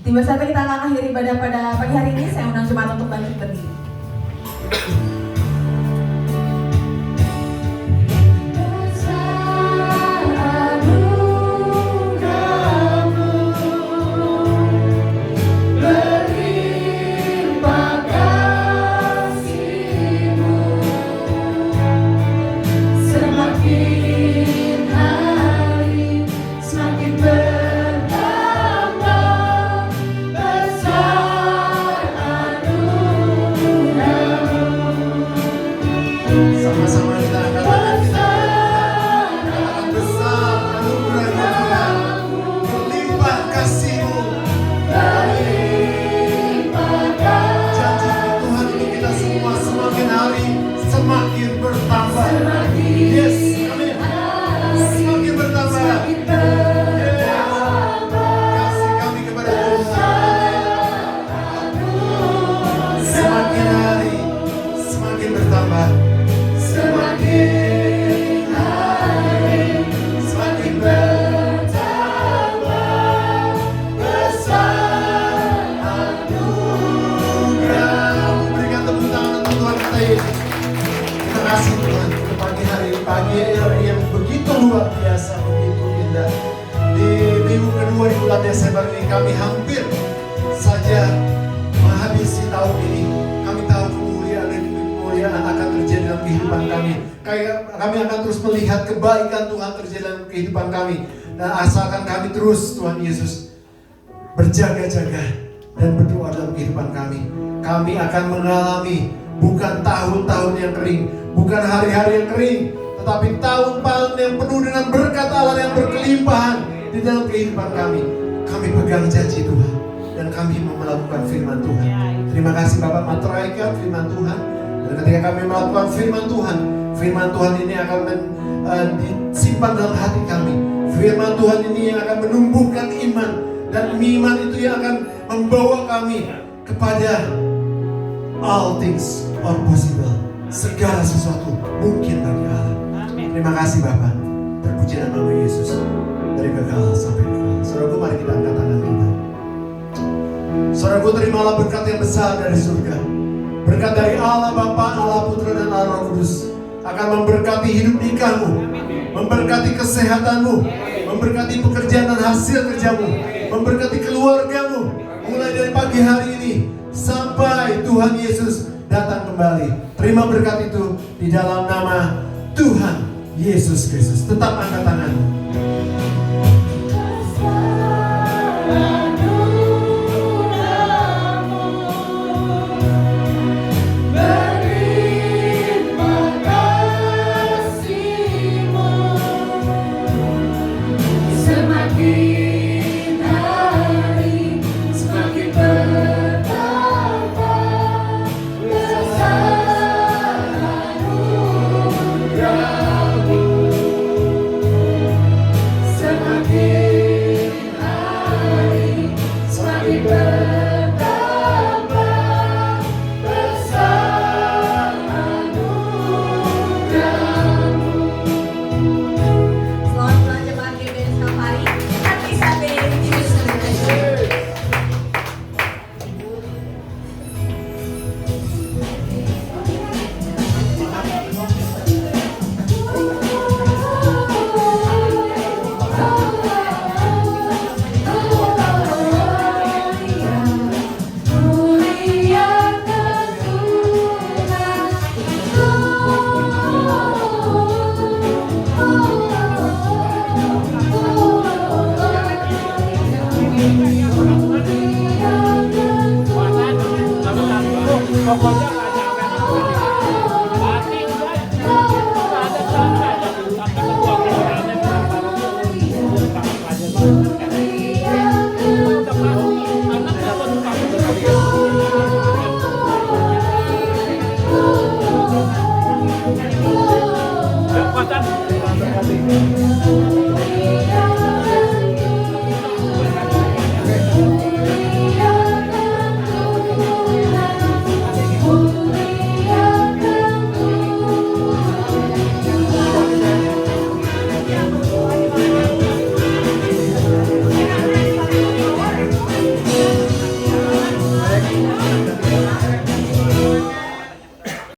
Tiba saatnya kita akan akhiri ibadah pada pagi hari ini. Saya undang jemaat untuk bangkit berdiri. Sama-sama kita angkat tangan kita. Katakan besar anugerah-Nya Tuhan, berlimpah kasih-Mu. Janji Tuhan untuk kita semua semakin hari semakin bertambah. Yes, amin. Semakin bertambah. Kasih kami kepada Tuhan semakin hari semakin bertambah. Semakin hari semakin bertambah, besar anugerah. Berikan tepuk tangan untuk Tuhan kita Yesus. Terima kasih Tuhan untuk pagi hari yang begitu luar biasa, begitu indah. Di minggu kedua di bulan Desember ini kami hampir saja menghabisi tahun ini. Kami tahu kemuliaan akan terjadi dalam kehidupan kami. Kami akan terus melihat kebaikan Tuhan terjadi dalam kehidupan kami. Dan asalkan kami terus Tuhan Yesus berjaga-jaga dan berdoa dalam kehidupan kami. Kami akan mengalami bukan tahun-tahun yang kering, bukan hari-hari yang kering, tetapi tahun-tahun yang penuh dengan berkat Allah yang berkelimpahan di dalam kehidupan kami. Kami pegang janji Tuhan dan kami mau melakukan firman Tuhan. Terima kasih Bapak materaikan firman Tuhan. Dan ketika kami melakukan firman Tuhan ini akan disimpan dalam hati kami. Firman Tuhan ini yang akan menumbuhkan iman, dan iman itu yang akan membawa kami kepada all things are possible. Segala sesuatu mungkin bagi Allah. Terima kasih Bapak. Terpuji nama Yesus dari kekal sampai kekal. Saudaraku, mari kita angkat tangan kita. Saudaraku, terimalah berkat yang besar dari surga. Berkat dari Allah Bapa, Allah Putra dan Allah Roh Kudus akan memberkati hidup nikahmu, memberkati kesehatanmu, memberkati pekerjaan dan hasil kerjamu, memberkati keluargamu mulai dari pagi hari ini sampai Tuhan Yesus datang kembali. Terima berkat itu di dalam nama Tuhan Yesus Kristus. Tetap angkat tanganmu.